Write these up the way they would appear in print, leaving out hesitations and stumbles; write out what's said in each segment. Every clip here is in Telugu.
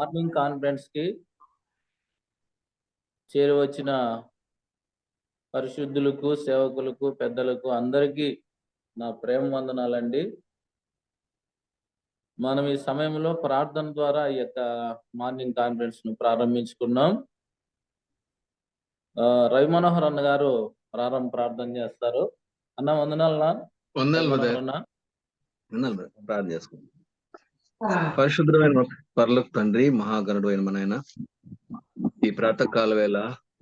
మార్నింగ్ కాన్ఫరెన్స్ కి చేరువచ్చిన పరిశుద్ధులకు, సేవకులకు, పెద్దలకు అందరికీ నా ప్రేమ వందనాలండి. మనం ఈ సమయంలో ప్రార్థన ద్వారా ఈ యొక్క మార్నింగ్ కాన్ఫరెన్స్ ను ప్రారంభించుకున్నాం. రవి మనోహర్ అన్న గారు ప్రార్థన చేస్తారు. అన్న వందనాలనా? ప్రార్థన చేసుకుంటాం. పరిశుద్ధమైన పరలోక తండ్రి, మహాగణుడు అయిన మన ఆయన, ఈ ప్రాతకాల వేళ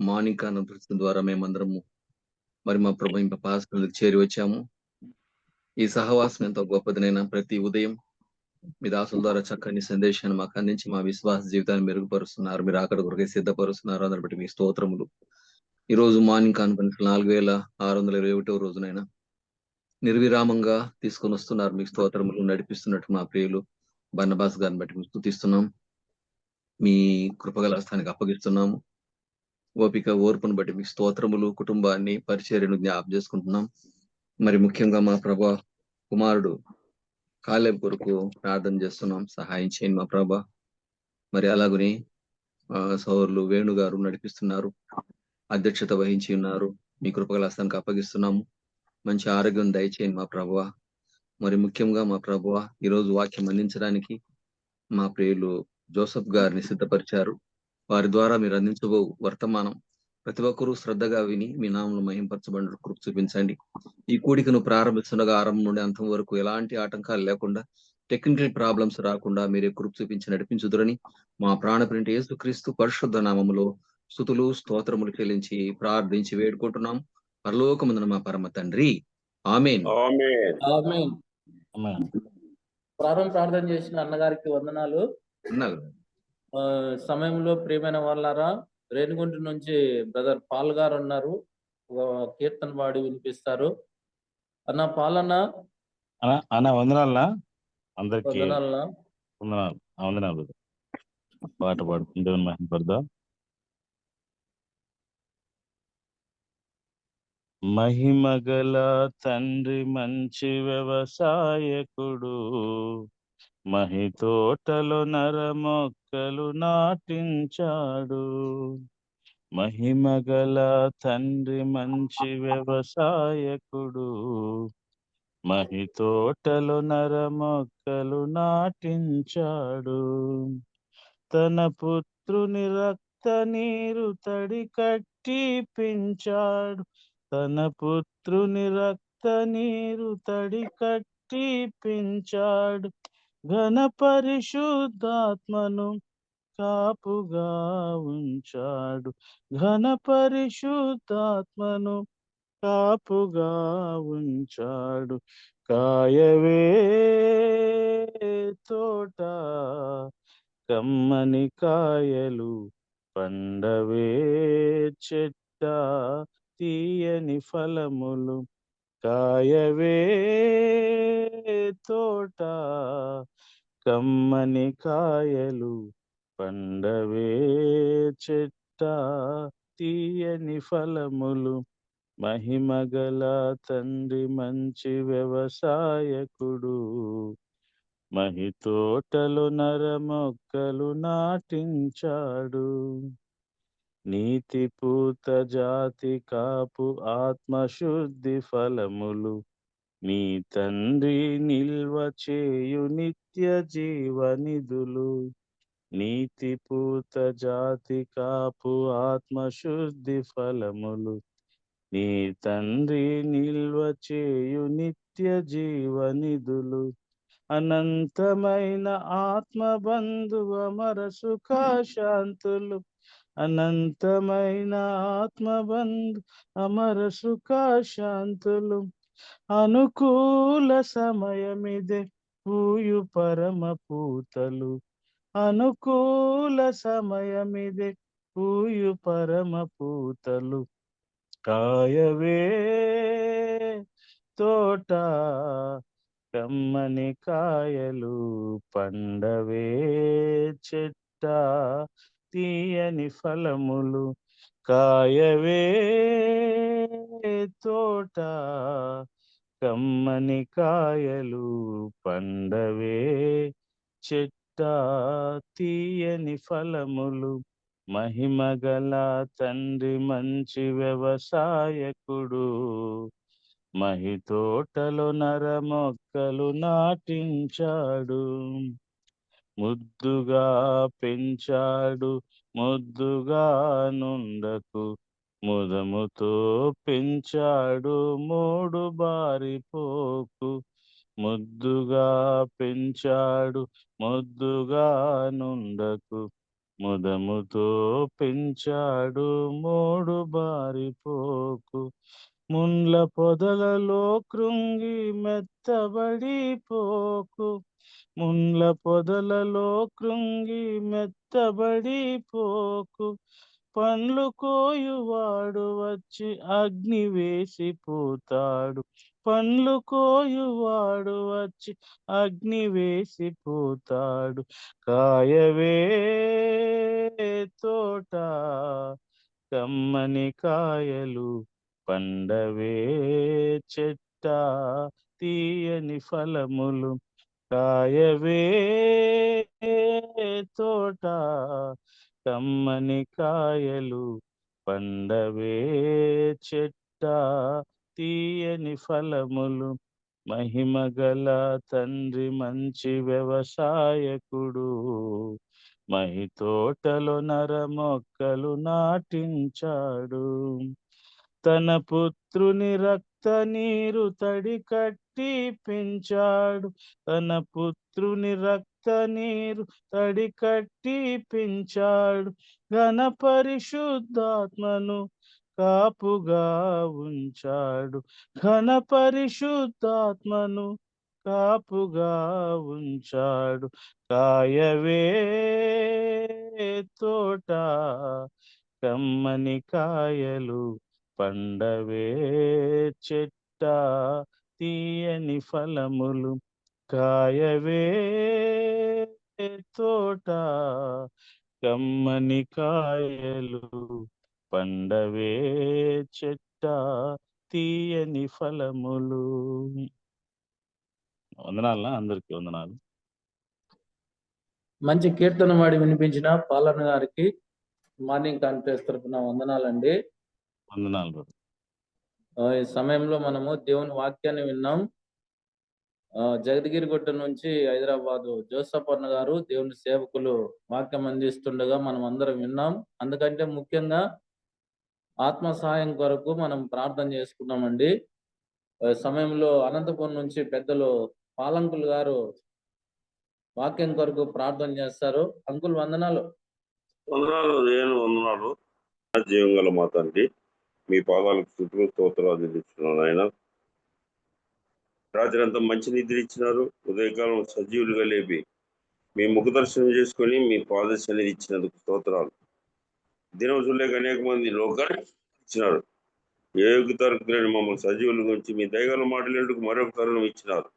మార్నింగ్ కాన్ఫరెన్స్ ద్వారా మేమందరము మరి మా ప్రభు పాస్టర్లకు చేరి వచ్చాము. ఈ సహవాసం ఎంతో గొప్పదినైనా ప్రతి ఉదయం మీ దాసుల ద్వారా చక్కని సందేశాన్ని మాకు అందించి మా విశ్వాస జీవితాన్ని మెరుగుపరుస్తున్నారు. మీరు అక్కడ కొరకై సిద్ధపరుస్తున్నారు. అందరి బట్టి మీ స్తోత్రములు. ఈ రోజు మార్నింగ్ కాన్ఫరెన్స్ 4621 రోజునైనా నిర్విరామంగా తీసుకొని వస్తున్నారు. మీకు స్తోత్రములు నడిపిస్తున్నట్టు మా ప్రియులు బర్నబాస్ గారిని బట్టి మేము స్తుతిస్తున్నాం. మీ కృపగల హస్తానికి అప్పగిస్తున్నాము. ఓపిక ఓర్పును బట్టి మీకు స్తోత్రములు, కుటుంబాన్ని పరిచర్యను జ్ఞాపం చేసుకుంటున్నాం. మరి ముఖ్యంగా మా ప్రభా కుమారుడు కాలేబ్ కొరకు ప్రార్థన చేస్తున్నాం. సహాయం చేయండి మా ప్రభా. మరి అలాగని సోదరులు వేణు గారు నడిపిస్తున్నారు, అధ్యక్షత వహించి ఉన్నారు. మీ కృపగల హస్తానికి అప్పగిస్తున్నాము. మంచి ఆరోగ్యం దయచేయండి మా ప్రభువా. మరి ముఖ్యంగా మా ప్రభువా ఈరోజు వాక్యం అందించడానికి మా ప్రియులు జోసఫ్ గారిని సిద్ధపరిచారు. వారి ద్వారా మీరు అందించబో వర్తమానం ప్రతి ఒక్కరూ శ్రద్ధగా విని మీ నామమును మహింపరచబడి కృప చూపించండి. ఈ కూడికను ప్రారంభిస్తుండగా ఆరంభం నుండి అంతం వరకు ఎలాంటి ఆటంకాలు లేకుండా, టెక్నికల్ ప్రాబ్లమ్స్ రాకుండా మీరే కృప చూపించి నడిపించుదురని మా ప్రాణప్రింటి యేసుక్రీస్తు పరిశుద్ధ నామములో స్తుతులు స్తోత్రములు చెల్లించి ప్రార్థించి వేడుకుంటున్నాం. పరలోకమందున మా పరమ తండ్రి, ఆమేన్. ప్రార్థన చేసిన అన్నగారికి వందనాలు. సమయంలో ప్రియమైన వాళ్ళారా, రేణిగుంట నుంచి బ్రదర్ పాల్ గారు ఉన్నారు. కీర్తన పాడి వినిపిస్తారు. అన్న పాలన్న వందనాలనా అందరికి వందనాలన్నా. వందనాలు. పాట పాడుతుంటే మహిమపడదా. మహిమగల తండ్రి మంచి వ్యవసాయకుడు, మహితోటలో నరమొక్కలు నాటించాడు. మహిమగల తండ్రి మంచి వ్యవసాయకుడు, మహితోటలో నరమొక్కలు నాటించాడు. తన పుత్రుని రక్త నీరు తడి కట్టి పెంచాడు. తన పుత్రుని రక్త నీరు తడి కట్టి పెంచాడు. ఘన పరిశుద్ధాత్మను కాపుగా ఉంచాడు. ఘన పరిశుద్ధాత్మను కాపుగా ఉంచాడు. కాయవే తోట, కమ్మని కాయలు పండవే చెట్ట, తీయని ఫలములు కాయవే తోట, కమ్మని కాయలు పండవే చెట్ట, తీయని ఫలములు. మహిమగల తండ్రి మంచి వ్యవసాయకుడు, మహితోటలో నరమొక్కలు నాటించాడు. నీతి పూత జాతి కాపు ఆత్మశుద్ధి ఫలములు, నీ తండ్రి నిల్వ చేయు నిత్య జీవనిధులు. నీతి పూత జాతి కాపు ఆత్మశుద్ధి ఫలములు, నీ తండ్రి నిల్వ చేయు నిత్య జీవనిధులు. అనంతమైన ఆత్మబంధు అమర సుఖశాంతులు, అనంతమైన ఆత్మబంధు అమర సుఖశాంతులు. అనుకూల సమయమిదే పూయు పరమ పూతలు, అనుకూల సమయమిదే పూయు పరమ పూతలు. కాయవే తోట, కమ్మని కాయలు పండవే చెట్ట, తీయని ఫలములు. కాయవే తోట, కమ్మని కాయలు పండవే చెట్ట, తీయని ఫలములు మహిమగల తండ్రి మంచి వ్యవసాయకుడు మహితోటలో నరమొక్కలు నాటించాడు ముద్దుగా పెంచాడు ముద్దుగా నుండకు ముదముతో పెంచాడు మూడు బారిపోకు ముద్దుగా పెంచాడు ముద్దుగా నుండకు ముదముతో పెంచాడు మూడు బారిపోకు ముండ్ల పొదలలో కృంగి మెత్తబడిపోకు ముండ్ల పొదలలో కృంగి మెత్తబడిపోకు పండ్లు కోయువాడు వచ్చి అగ్ని వేసిపోతాడు పండ్లు కోయువాడు వచ్చి అగ్ని వేసిపోతాడు కాయవే తోట కమ్మని కాయలు పండవే చెట్ట తీయని ఫలములు కాయవే తోట కమ్మని కాయలు పండవే చెట్ట తీయని ఫలములు మహిమగల తండ్రి మంచి వ్యవసాయకుడు మహితోటలో నరమొక్కలు నాటించాడు తన పుత్రుని రక్త నీరు తడి కట్టి పెంచాడు తన పుత్రుని రక్త నీరు తడి కట్టి పెంచాడు ఘన పరిశుద్ధాత్మను కాపుగా ఉంచాడు ఘన పరిశుద్ధాత్మను కాపుగా ఉంచాడు కాయవే తోట కమ్మని కాయలు పండవే చెట్ట తీయని ఫలములు కాయవే తోట కమ్మని కాయలు పండవే చెట్ట తీయని ఫలములు వందనాలనా అందరికి వందనాలు మంచి కీర్తన వాడి వినిపించిన పాలన గారికి మార్నింగ్ కాన్ఫరెన్స్ తరఫున వందనాలండి. వందనాలు. ఈ సమయంలో మనము దేవుని వాక్యాన్ని విన్నాం. జగదగిరిగుట్ట నుంచి హైదరాబాదు జోసఫ్ అన్న గారు దేవుని సేవకులు వాక్యం అందిస్తుండగా మనం అందరం విన్నాం. అందుకంటే ముఖ్యంగా ఆత్మ సహాయం కొరకు మనం ప్రార్థన చేసుకున్నామండి. సమయంలో అనంతపురం నుంచి పెద్దలు పాలంకులు గారు వాక్యం కొరకు ప్రార్థన చేస్తారు. అంకుల్ వందనాలు. వందనాలు. నేను వందనాలు. జీవం గల మా తండ్రి, మీ పాదాలకు స్తుతులు స్తోత్రాలు చెల్లిస్తున్నాను. ఆయన రాత్రంతా మంచి నిద్ర ఇచ్చినారు. ఉదయకాలం సజీవులుగా లేపి మీ ముఖ దర్శనం చేసుకొని మీ పాద సన్నిధి ఇచ్చినందుకు స్తోత్రాలు. దినం చూడలేక అనేక మంది లోకాన్ని ఇచ్చినారు. ఏ తరగతి మమ్మల్ని సజీవుల గురించి మీ దైవాల మాట్లాడేందుకు మరొక తరుణం ఇచ్చినారు.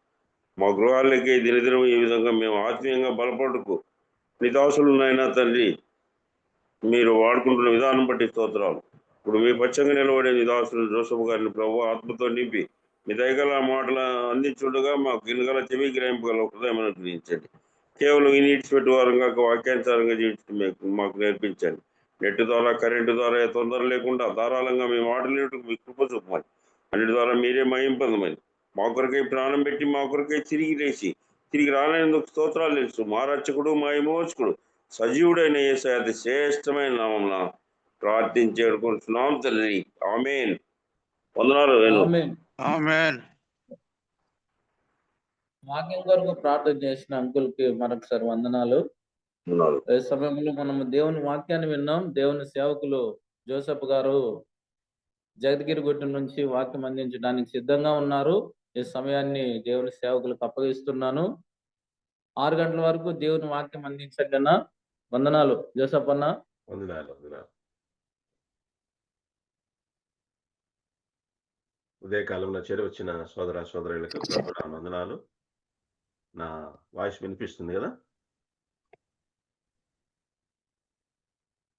మా గృహాలకే దినదినం ఈ విధంగా మేము ఆత్మీయంగా బలపడుకు నిదాసులున్నాయినా తండ్రి, మీరు వాడుకుంటున్న విధానం బట్టి స్తోత్రాలు. ఇప్పుడు మీ పచ్చంగా నిలబడే నిదాసులు జోసఫ్ గారిని ప్రభు ఆత్మతో నింపి మీ దయగల మాటలు అందించుండగా మాకు గినగల చెవి గ్రహింపగల హృదయం అనుగ్రహించండి. కేవలం ఈ నీటి పెట్టి వారంగా వాక్యానుసారంగా జీవించడం మాకు నేర్పించండి. నెట్ ద్వారా కరెంటు ద్వారా తొందర లేకుండా ధారాళంగా మీ మాటలు మీ కృప చూపమని, అన్నిటి ద్వారా మీరే మహిం పొందమని, మా కొరకై ప్రాణం పెట్టి మా కొరకై తిరిగి లేచి తిరిగి రాలేందుకు స్తోత్రాలు తెలుసు. మా రక్షకుడు మా విమోచకుడు సజీవుడైన యేసయ్య అతి శ్రేష్టమైన నామమున ప్రార్థించేడుకుంటున్నాం తండ్రి. ఆమేన్. వందనాలు. ఆమేన్. వాక్యం కొరకు ప్రార్థన చేసిన అంకుల్ కి మరొకసారి వందనాలు. ఈ సమయంలో మనము దేవుని వాక్యాన్ని విన్నాం. దేవుని సేవకులు జోసఫ్ గారు జగదగిరిగుట్ట నుంచి వాక్యం అందించడానికి సిద్ధంగా ఉన్నారు. ఈ సమయాన్ని దేవుని సేవకులకు అప్పగిస్తున్నాను. 6 గంటల వరకు దేవుని వాక్యం అందించండి అన్న. వందనాలు జోసఫ్ అన్న. వందనాలు. ఉదయకాలంలో చేరి వచ్చిన సోదర సోదరులకు వందనాలు. నా వాయిస్ వినిపిస్తుంది కదా?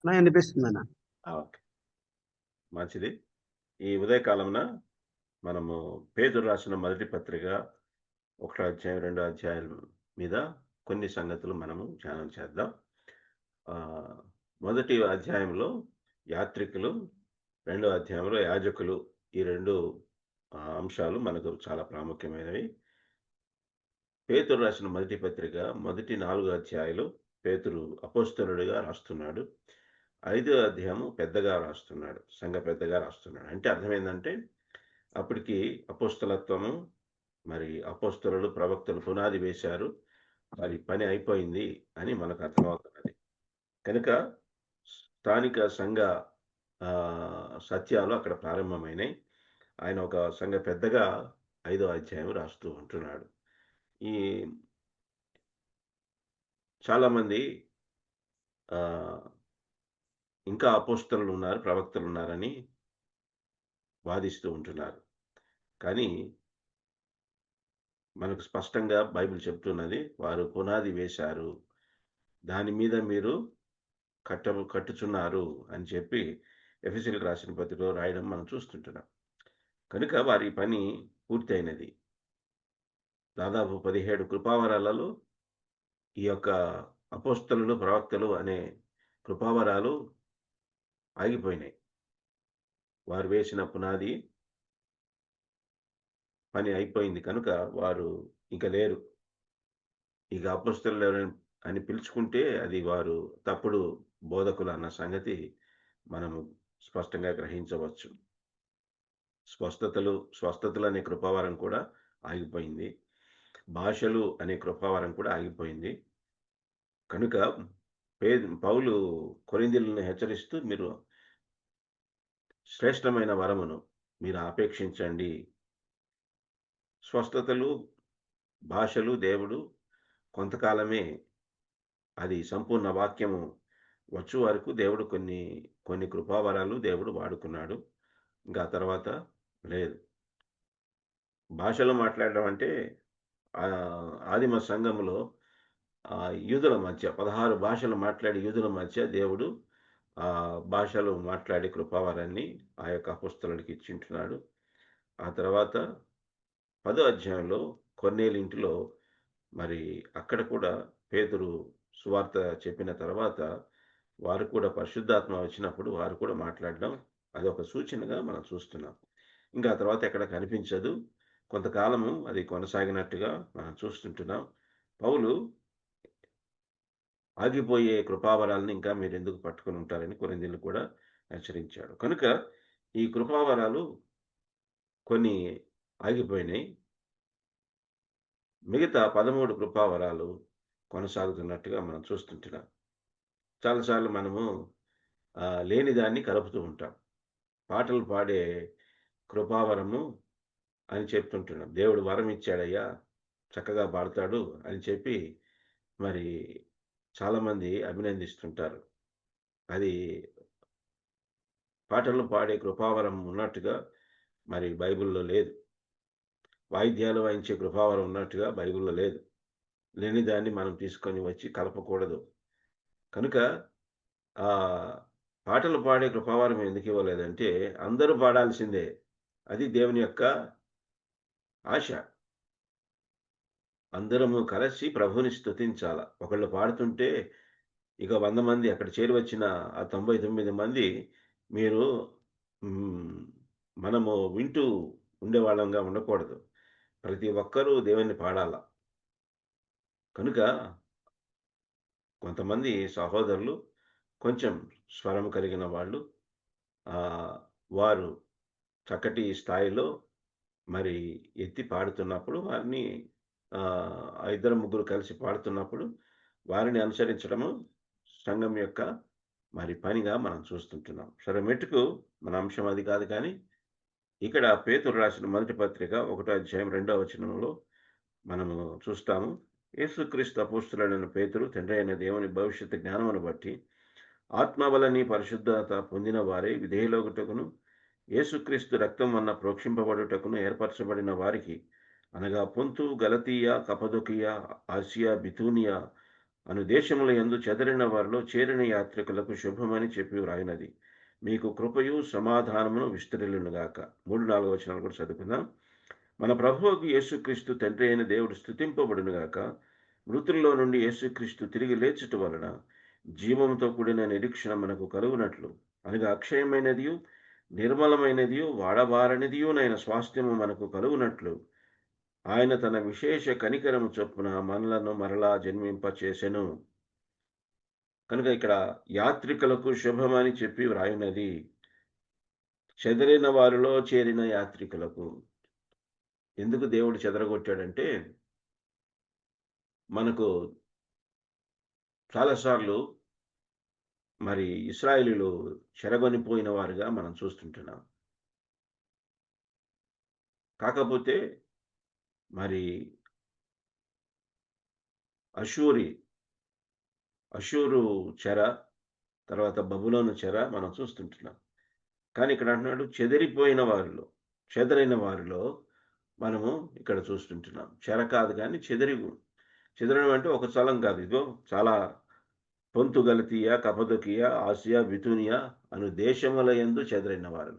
వినిపిస్తుందన్న. ఓకే, మంచిది. ఈ ఉదయకాలంన మనము పేతురు రాసిన మొదటి పత్రిక 1 అధ్యాయం 2 అధ్యాయాల మీద కొన్ని సంగతులు మనము ధ్యానం చేద్దాం. మొదటి అధ్యాయంలో యాత్రికులు, రెండో అధ్యాయంలో యాజకులు, ఈ 2 అంశాలు మనకు చాలా ప్రాముఖ్యమైనవి. పేతురు రాసిన మొదటి పత్రిక మొదటి 4 అధ్యాయాలు పేతురు అపోస్తలుడిగా రాస్తున్నాడు. 5వ అధ్యాయము పెద్దగా రాస్తున్నాడు, సంఘ పెద్దగా రాస్తున్నాడు. అంటే అర్థమైందంటే అప్పటికి అపోస్తలత్వము, మరి అపోస్తలులు, ప్రవక్తలు పునాది వేశారు, మరి పని అయిపోయింది అని మనకు అర్థమవుతున్నది. కనుక స్థానిక సంఘ సత్యాలు అక్కడ ప్రారంభమైనాయి. ఆయన ఒక సంఘ పెద్దగా 5వ అధ్యాయం రాస్తూ ఉంటున్నాడు. ఈ చాలామంది ఇంకా అపోస్తలులు ఉన్నారు, ప్రవక్తలు ఉన్నారని వాదిస్తూ ఉంటున్నారు. కానీ మనకు స్పష్టంగా బైబిల్ చెప్తున్నది, వారు పునాది వేశారు, దాని మీద మీరు కట్టుచున్నారు అని చెప్పి ఎఫెసీయులకు రాసిన పత్రికలో రాయడం మనం చూస్తుంటున్నాం. కనుక వారి పని పూర్తయినది. దాదాపు 17 కృపావరాలలో ఈ యొక్క అపోస్తలులు, ప్రవక్తలు అనే కృపావరాలు ఆగిపోయినాయి. వారు వేసిన పునాది పని అయిపోయింది కనుక వారు ఇక లేరు. ఇక అపోస్తలులు అని పిలుచుకుంటే అది వారు తప్పుడు బోధకులు అన్న సంగతి మనము స్పష్టంగా గ్రహించవచ్చు. స్వస్థతలు అనే కృపావరం కూడా ఆగిపోయింది. భాషలు అనే కృపావరం కూడా ఆగిపోయింది. కనుక పౌలు కొరింథీయులను హెచ్చరిస్తూ, మీరు శ్రేష్టమైన వరమును మీరు ఆపేక్షించండి. స్వస్థతలు, భాషలు దేవుడు కొంతకాలమే, అది సంపూర్ణ వాక్యము వచ్చు వరకు దేవుడు కొన్ని కృపావరాలు దేవుడు వాడుకున్నాడు. ఇంకా తర్వాత లేదు. భాషలో మాట్లాడడం అంటే ఆదిమ సంఘములో యూదుల మధ్య 16 భాషలు మాట్లాడి యూదుల మధ్య దేవుడు భాషలు మాట్లాడే కృపావరాన్ని ఆ యొక్క అపోస్తలుడికి ఇచ్చింటున్నాడు. ఆ తర్వాత 10వ అధ్యాయంలో కొర్నేలి ఇంటిలో మరి అక్కడ కూడా పేతురు సువార్త చెప్పిన తర్వాత వారు కూడా పరిశుద్ధాత్మ వచ్చినప్పుడు వారు కూడా మాట్లాడడం, అది ఒక సూచనగా మనం చూస్తున్నాం. ఇంకా ఆ తర్వాత ఎక్కడ కనిపించదు. కొంతకాలము అది కొనసాగినట్టుగా మనం చూస్తుంటున్నాం. పౌలు ఆగిపోయే కృపావరాలను ఇంకా మీరు ఎందుకు పట్టుకొని ఉంటారని కొరింథీయులను కూడా హెచ్చరించాడు. కనుక ఈ కృపావరాలు కొన్ని ఆగిపోయినాయి. మిగతా 13 కృపావరాలు కొనసాగుతున్నట్టుగా మనం చూస్తుంటున్నాం. చాలాసార్లు మనము లేని దాన్ని కలుపుతూ ఉంటాం. పాటలు పాడే కృపావరము అని చెప్తుంటున్నాం. దేవుడు వరం ఇచ్చాడయ్యా, చక్కగా పాడతాడు అని చెప్పి మరి చాలామంది అభినందిస్తుంటారు. అది పాటలు పాడే కృపావరం ఉన్నట్టుగా మరి బైబిల్లో లేదు. వాయిద్యాలు వాయించే కృపావరం ఉన్నట్టుగా బైబిల్లో లేదు. లేని దాన్ని మనం తీసుకొని వచ్చి కలపకూడదు. కనుక పాటలు పాడే కృపావరం ఎందుకు ఇవ్వలేదంటే అందరూ పాడాల్సిందే, అది దేవుని యొక్క ఆశ. అందరము కలిసి ప్రభువుని స్తుతించాల. ఒకళ్ళు పాడుతుంటే ఇక 100 మంది అక్కడ చేరి వచ్చిన ఆ 99 మంది మీరు మనము వింటూ ఉండేవాళ్ళంగా ఉండకూడదు. ప్రతి ఒక్కరూ దేవుని పాడాల. కనుక కొంతమంది సహోదరులు కొంచెం స్వరం కలిగిన వాళ్ళు, వారు చక్కటి స్థాయిలో మరి ఎత్తి పాడుతున్నప్పుడు వారిని 2-3 కలిసి పాడుతున్నప్పుడు వారిని అనుసరించడము సంఘం యొక్క మరి పనిగా మనం చూస్తుంటున్నాం. సరే, మెట్టుకు మన అంశం అది కాదు. కానీ ఇక్కడ పేతురు రాసిన మొదటి పత్రిక 1వ అధ్యాయం 2వ వచనంలో మనము చూస్తాము. యేసుక్రీస్తు అపోస్తలుడైన పేతురు తండ్రి అయిన దేవుని భవిష్యత్తు జ్ఞానమును బట్టి ఆత్మబలని పరిశుద్ధత పొందిన వారే విధేయులగుటకును యేసుక్రీస్తు రక్తం వలన ప్రోక్షింపబడుటకును ఏర్పరచబడిన వారికి, అనగా పొంతు, గలతీయ, కపదొకియ, ఆసియా, బితూనియా అను దేశముల యందు చెదరిన వారిలో చేరిన యాత్రికులకు శుభమని చెప్పి వ్రాయినది. మీకు కృపయు సమాధానమును విస్తరిల్లునుగాక. 3-4 వచనాలు కూడా చదువుకుందాం. మన ప్రభువుకు యేసుక్రీస్తు తండ్రి అయిన దేవుడు స్తుతింపబడునుగాక. మృతుల్లో నుండి యేసుక్రీస్తు తిరిగి లేచుట వలన జీవంతో కూడిన నిరీక్షణ మనకు కలుగునట్లు, అనగా అక్షయమైనదియు నిర్మలమైనదియు వాడబారనిదియునైన స్వాస్థ్యము మనకు కలుగునట్లు ఆయన తన విశేష కనికరము చొప్పున మనలను మరలా జన్మింపచేసెను. కనుక ఇక్కడ యాత్రికులకు శుభమని చెప్పి వ్రాయున్నది చెదరిన వారిలో చేరిన యాత్రికులకు. ఎందుకు దేవుడు చెదరగొట్టాడంటే, మనకు చాలాసార్లు మరి ఇశ్రాయేలీయులు చెరగొనిపోయిన వారుగా మనం చూస్తుంటున్నాం. కాకపోతే మరి అషూరు చెర, తర్వాత బబులోను చెర మనం చూస్తుంటున్నాం. కానీ ఇక్కడ అంటున్నాడు చెదరైన వారిలో మనము ఇక్కడ చూస్తుంటున్నాం. చెర కాదు కానీ చెదరడం అంటే ఒక స్థలం కాదు. ఇదో చాలా పొంతు గలతీయ, కపదొకియ, ఆసియా, బితూనియా అను దేశముల యందు చెదరైన వారు.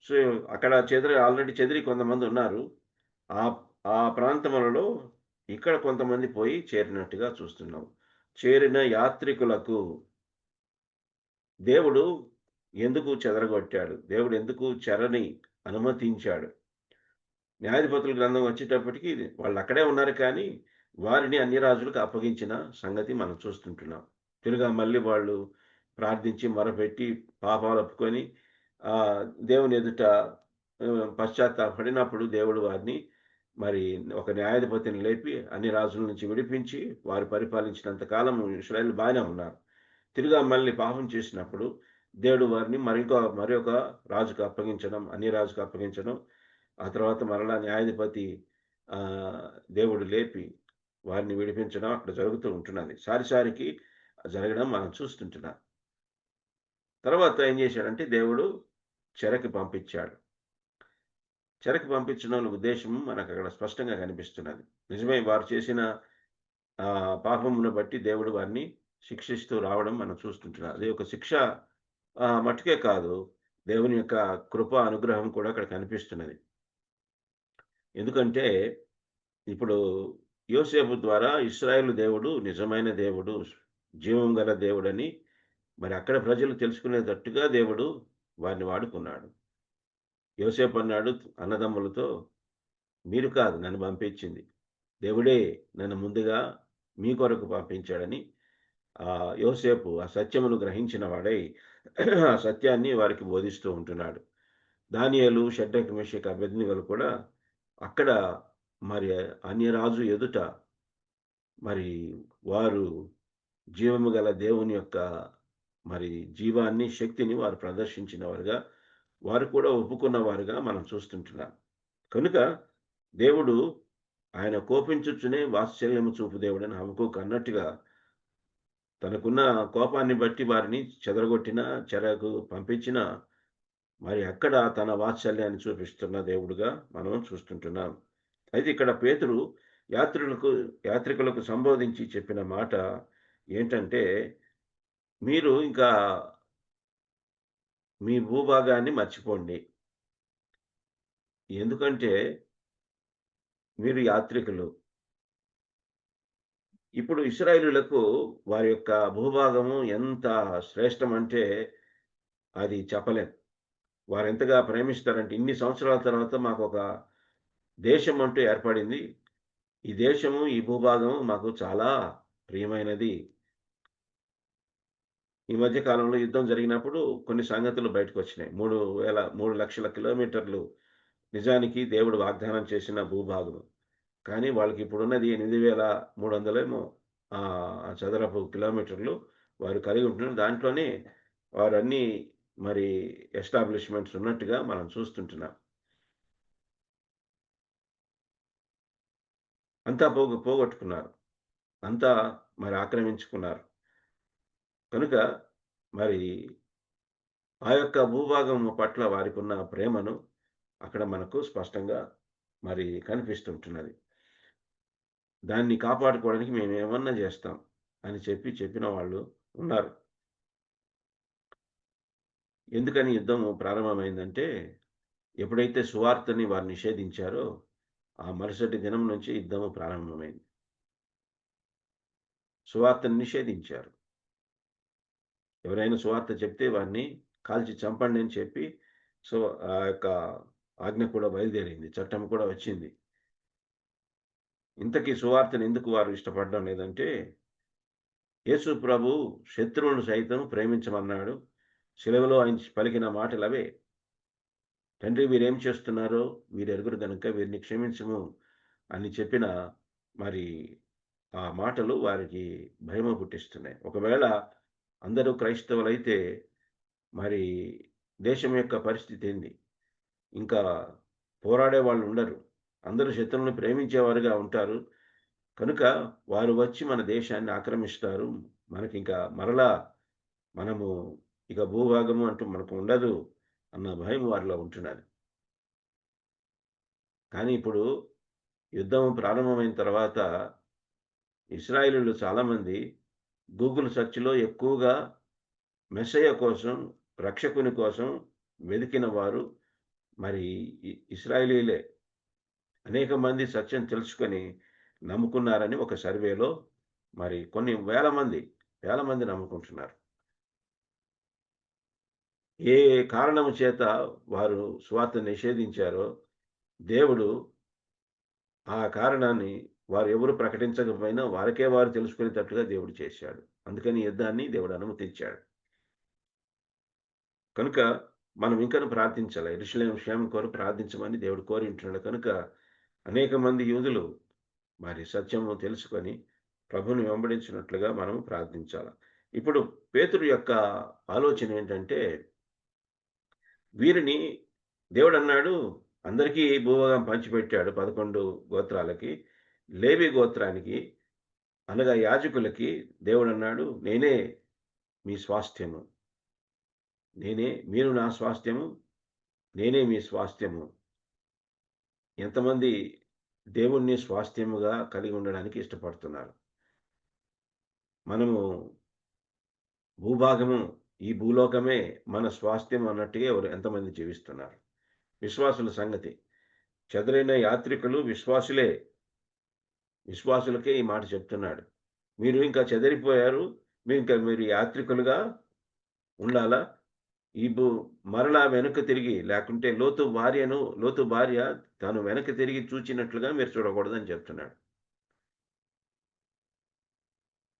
సో అక్కడ ఆల్రెడీ చెదిరి కొంతమంది ఉన్నారు. ఆ ప్రాంతములలో ఇక్కడ కొంతమంది పోయి చేరినట్టుగా చూస్తున్నాం. చేరిన యాత్రికులకు దేవుడు ఎందుకు చెదరగొట్టాడు? దేవుడు ఎందుకు చెరని అనుమతించాడు? న్యాయాధిపతుల గ్రంథం వచ్చేటప్పటికి వాళ్ళు అక్కడే ఉన్నారు, కానీ వారిని అన్య రాజులకు అప్పగించిన సంగతి మనం చూస్తుంటున్నాం. తిరుగా మళ్ళీ వాళ్ళు ప్రార్థించి మొరపెట్టి పాపాలు ఒప్పుకొని దేవుని ఎదుట పశ్చాత్తాపడినప్పుడు దేవుడు వారిని మరి ఒక న్యాయాధిపతిని లేపి అన్ని రాజుల నుంచి విడిపించి వారు పరిపాలించినంత కాలం ఇశ్రాయేలు బాగానే ఉన్నారు. తిరుగా మళ్ళీ పాపం చేసినప్పుడు దేవుడు వారిని మరొక రాజుకు అప్పగించడం, అన్ని రాజుకు అప్పగించడం, ఆ తర్వాత మరలా న్యాయాధిపతి దేవుడు లేపి వారిని విడిపించడం అక్కడ జరుగుతూ ఉంటున్నది. సారికి జరగడం మనం చూస్తుంటున్నాం. తర్వాత ఏం చేశాడంటే దేవుడు చెరకి పంపించాడు. చెరకి పంపించడం ఉద్దేశం మనకు అక్కడ స్పష్టంగా కనిపిస్తున్నది. నిజమే, వారు చేసిన పాపమును బట్టి దేవుడు వారిని శిక్షిస్తూ రావడం మనం చూస్తుంటున్నాం. అది ఒక శిక్ష మట్టుకే కాదు, దేవుని యొక్క కృప అనుగ్రహం కూడా అక్కడ కనిపిస్తున్నది. ఎందుకంటే ఇప్పుడు యోసేపు ద్వారా ఇశ్రాయేలు దేవుడు నిజమైన దేవుడు, జీవం గల దేవుడని మరి అక్కడ ప్రజలు తెలుసుకునేటట్టుగా దేవుడు వారిని వాడుకున్నాడు. యోసేపు అన్నాడు అన్నదమ్ములతో, మీరు కాదు నన్ను పంపించింది, దేవుడే నన్ను ముందుగా మీ కొరకు పంపించాడని యోసేపు ఆ సత్యమును గ్రహించిన వాడై ఆ సత్యాన్ని వారికి బోధిస్తూ ఉంటున్నాడు. దానియేలు, షడ్రక్, మెషక్, అబేద్నెగోలు కూడా అక్కడ మరి అన్యరాజు ఎదుట మరి వారు జీవము గల దేవుని యొక్క మరి జీవాన్ని, శక్తిని వారు ప్రదర్శించిన వారుగా, వారు కూడా ఒప్పుకున్న వారుగా మనం చూస్తుంటున్నాం. కనుక దేవుడు ఆయన కోపించుచునే వాత్సల్యము చూపు దేవుడని హబక్కూకు అన్నట్టుగా తనకున్న కోపాన్ని బట్టి వారిని చెదరగొట్టిన, చెరకు పంపించిన మరి అక్కడ తన వాత్సల్యాన్ని చూపిస్తున్న దేవుడుగా మనం చూస్తుంటున్నాం. అయితే ఇక్కడ పేతురు యాత్రికులకు సంబోధించి చెప్పిన మాట ఏంటంటే, మీరు ఇంకా మీ భూభాగాన్ని మర్చిపోండి. ఎందుకంటే మీరు యాత్రికులు. ఇప్పుడు ఇశ్రాయేలీయులకు వారి యొక్క భూభాగము ఎంత శ్రేష్టమంటే అది చెప్పలేం. వారు ఎంతగా ప్రేమిస్తారంటే, ఇన్ని సంవత్సరాల తర్వాత మాకు ఒక దేశం అంటూ ఏర్పడింది, ఈ దేశము, ఈ భూభాగము మాకు చాలా ప్రియమైనది. ఈ మధ్య కాలంలో యుద్ధం జరిగినప్పుడు కొన్ని సంగతులు బయటకు వచ్చినాయి. 3 లక్షల కిలోమీటర్లు నిజానికి దేవుడు వాగ్దానం చేసిన భూభాగం. కానీ వాళ్ళకి ఇప్పుడున్నది 8,300 చదరపు కిలోమీటర్లు వారు కలిగి ఉంటున్నారు. దాంట్లోనే వారు అన్ని మరి ఎస్టాబ్లిష్మెంట్స్ ఉన్నట్టుగా మనం చూస్తుంటున్నాం. అంతా పోగొట్టుకున్నారు, అంతా మరి ఆక్రమించుకున్నారు. కనుక మరి ఆ యొక్క భూభాగం పట్ల వారికి ఉన్న ప్రేమను అక్కడ మనకు స్పష్టంగా మరి కనిపిస్తుంటున్నది. దాన్ని కాపాడుకోవడానికి మేము ఏమన్నా చేస్తాం అని చెప్పిన వాళ్ళు ఉన్నారు. ఎందుకని యుద్ధం ప్రారంభమైందంటే, ఎప్పుడైతే సువార్తని వారు నిషేధించారో ఆ మరుసటి దినం నుంచి యుద్ధము ప్రారంభమైంది. సువార్తను నిషేధించారు. ఎవరైనా సువార్త చెప్తే వారిని కాల్చి చంపండి అని చెప్పి ఆ యొక్క ఆజ్ఞ కూడా బయలుదేరింది, చట్టం కూడా వచ్చింది. ఇంతకీ సువార్తను ఎందుకు వారు ఇష్టపడడం లేదంటే, యేసు ప్రభు శత్రువులను సైతం ప్రేమించమన్నాడు. శిలువలో ఆయన పలికిన మాటలు అవే. తండ్రి, వీరేం చేస్తున్నారో వీరెరుగురు గనుక వీరిని క్షమించము అని చెప్పిన మరి ఆ మాటలు వారికి భయము పుట్టిస్తున్నాయి. ఒకవేళ అందరూ క్రైస్తవులైతే మరి దేశం యొక్క పరిస్థితి ఏంది? ఇంకా పోరాడే వాళ్ళు ఉండరు. అందరూ శత్రువులను ప్రేమించేవారుగా ఉంటారు. కనుక వారు వచ్చి మన దేశాన్ని ఆక్రమిస్తారు. మనకింకా మరలా మనము ఇక భూభాగము అంటూ మనకు ఉండదు అన్న భయం వారిలో ఉంటున్నది. కానీ ఇప్పుడు యుద్ధం ప్రారంభమైన తర్వాత ఇశ్రాయేలీయులు చాలామంది గూగుల్ సెర్చ్‌లో ఎక్కువగా మెస్సయ్య కోసం, రక్షకుని కోసం వెదికిన వారు మరి ఇశ్రాయేలీయులే. అనేక మంది సత్యం తెలుసుకొని నమ్ముకున్నారని ఒక సర్వేలో మరి కొన్ని వేల మంది నమ్ముకుంటున్నారు. ఏ కారణము చేత వారు సువార్త నిషేధించారో దేవుడు ఆ కారణాన్ని వారు ఎవరు ప్రకటించకపోయినా వారికే వారు తెలుసుకునేటట్లుగా దేవుడు చేశాడు. అందుకని యుద్ధాన్ని దేవుడు అనుమతించాడు. కనుక మనం ఇంకను ప్రార్థించాలి. యెరూషలేము క్షేమం కొరకు ప్రార్థించమని దేవుడు కోరి ఉంటున్నాడు. కనుక అనేక మంది యూదులు మరి సత్యము తెలుసుకొని ప్రభుని వెంబడించినట్లుగా మనం ప్రార్థించాలి. ఇప్పుడు పేతురు యొక్క ఆలోచన ఏంటంటే, వీరిని దేవుడు అన్నాడు అందరికీ భూభాగం పంచిపెట్టాడు 11 గోత్రాలకి. లేవి గోత్రానికి అనగా యాజకులకి దేవుడు అన్నాడు, నేనే మీ స్వాస్థ్యము, మీరు నా స్వాస్థ్యము, నేనే మీ స్వాస్థ్యము. ఎంతమంది దేవుణ్ణి స్వాస్థ్యముగా కలిగి ఉండడానికి ఇష్టపడుతున్నారు? మనము భూభాగము, ఈ భూలోకమే మన స్వాస్థ్యం అన్నట్టుగా ఎంతమంది జీవిస్తున్నారు? విశ్వాసుల సంగతి. చెదరైన యాత్రికులు విశ్వాసులకే ఈ మాట చెప్తున్నాడు. మీరు ఇంకా చెదరిపోయారు, మీరు యాత్రికులుగా ఉండాలా? మరలా వెనక్కి తిరిగి, లేకుంటే లోతు భార్య తాను వెనక్కి తిరిగి చూచినట్లుగా మీరు చూడకూడదని చెప్తున్నాడు.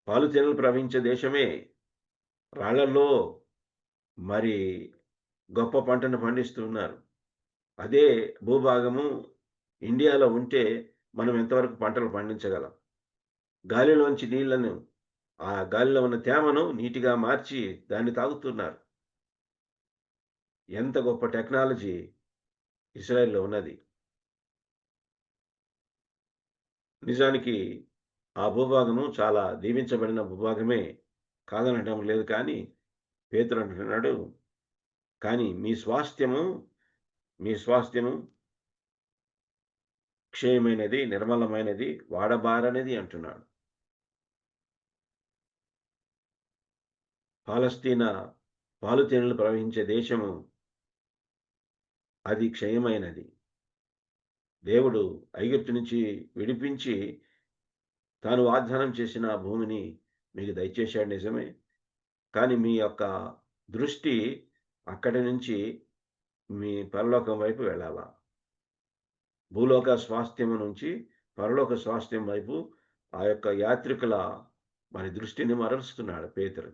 పాలు తేనెలు ప్రవహించే దేశమే, రాళ్లలో మరి గొప్ప పంటను పండిస్తున్నారు. అదే భూభాగము ఇండియాలో ఉంటే మనం ఎంతవరకు పంటలు పండించగలం? గాలిలోంచి నీళ్లను, ఆ గాలిలో ఉన్న తేమను నీటిగా మార్చి దాన్ని తాగుతున్నారు. ఎంత గొప్ప టెక్నాలజీ ఇజ్రాయెల్లో ఉన్నది. నిజానికి ఆ భూభాగము చాలా దీవించబడిన భూభాగమే, కాదనడం లేదు. కానీ పేతురు అంటున్నాడు, కానీ మీ స్వాస్థ్యము క్షయమైనది, నిర్మలమైనది, వాడబారనేది అంటున్నాడు. పాలస్తీనా పాలు తేనెలు ప్రవహించే దేశము, అది క్షయమైనది. దేవుడు ఐగుప్తు నుంచి విడిపించి తాను వాగ్దానం చేసిన ఆ భూమిని మీకు దయచేశాడు, నిజమే. కానీ మీ యొక్క దృష్టి అక్కడి నుంచి మీ పరలోకం వైపు వెళ్ళాలా? భూలోక స్వాస్థ్యము నుంచి పరలోక స్వాస్థ్యం వైపు ఆ యొక్క యాత్రికుల మరి దృష్టిని మరలుస్తున్నాడు పేతురు.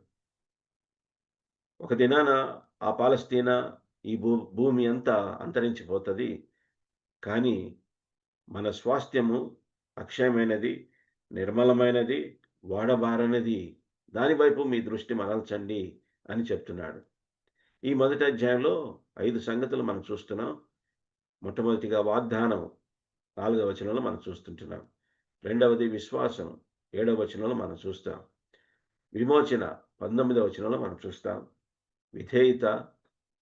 ఒక దినాన ఆ పాలస్తీనా, ఈ భూమి అంతా అంతరించిపోతుంది. కానీ మన స్వాస్థ్యము అక్షయమైనది, నిర్మలమైనది, వాడబారనిది. దాని వైపు మీ దృష్టి మరల్చండి అని చెప్తున్నాడు. ఈ మొదటి అధ్యాయంలో 5 సంగతులు మనం చూస్తున్నాం. మొట్టమొదటిగా వాగ్దానం 4వ వచనంలో మనం చూస్తుంటున్నాం. రెండవది విశ్వాసం 7వ వచనంలో మనం చూస్తాం. విమోచన 19వ వచనంలో మనం చూస్తాం. విధేయత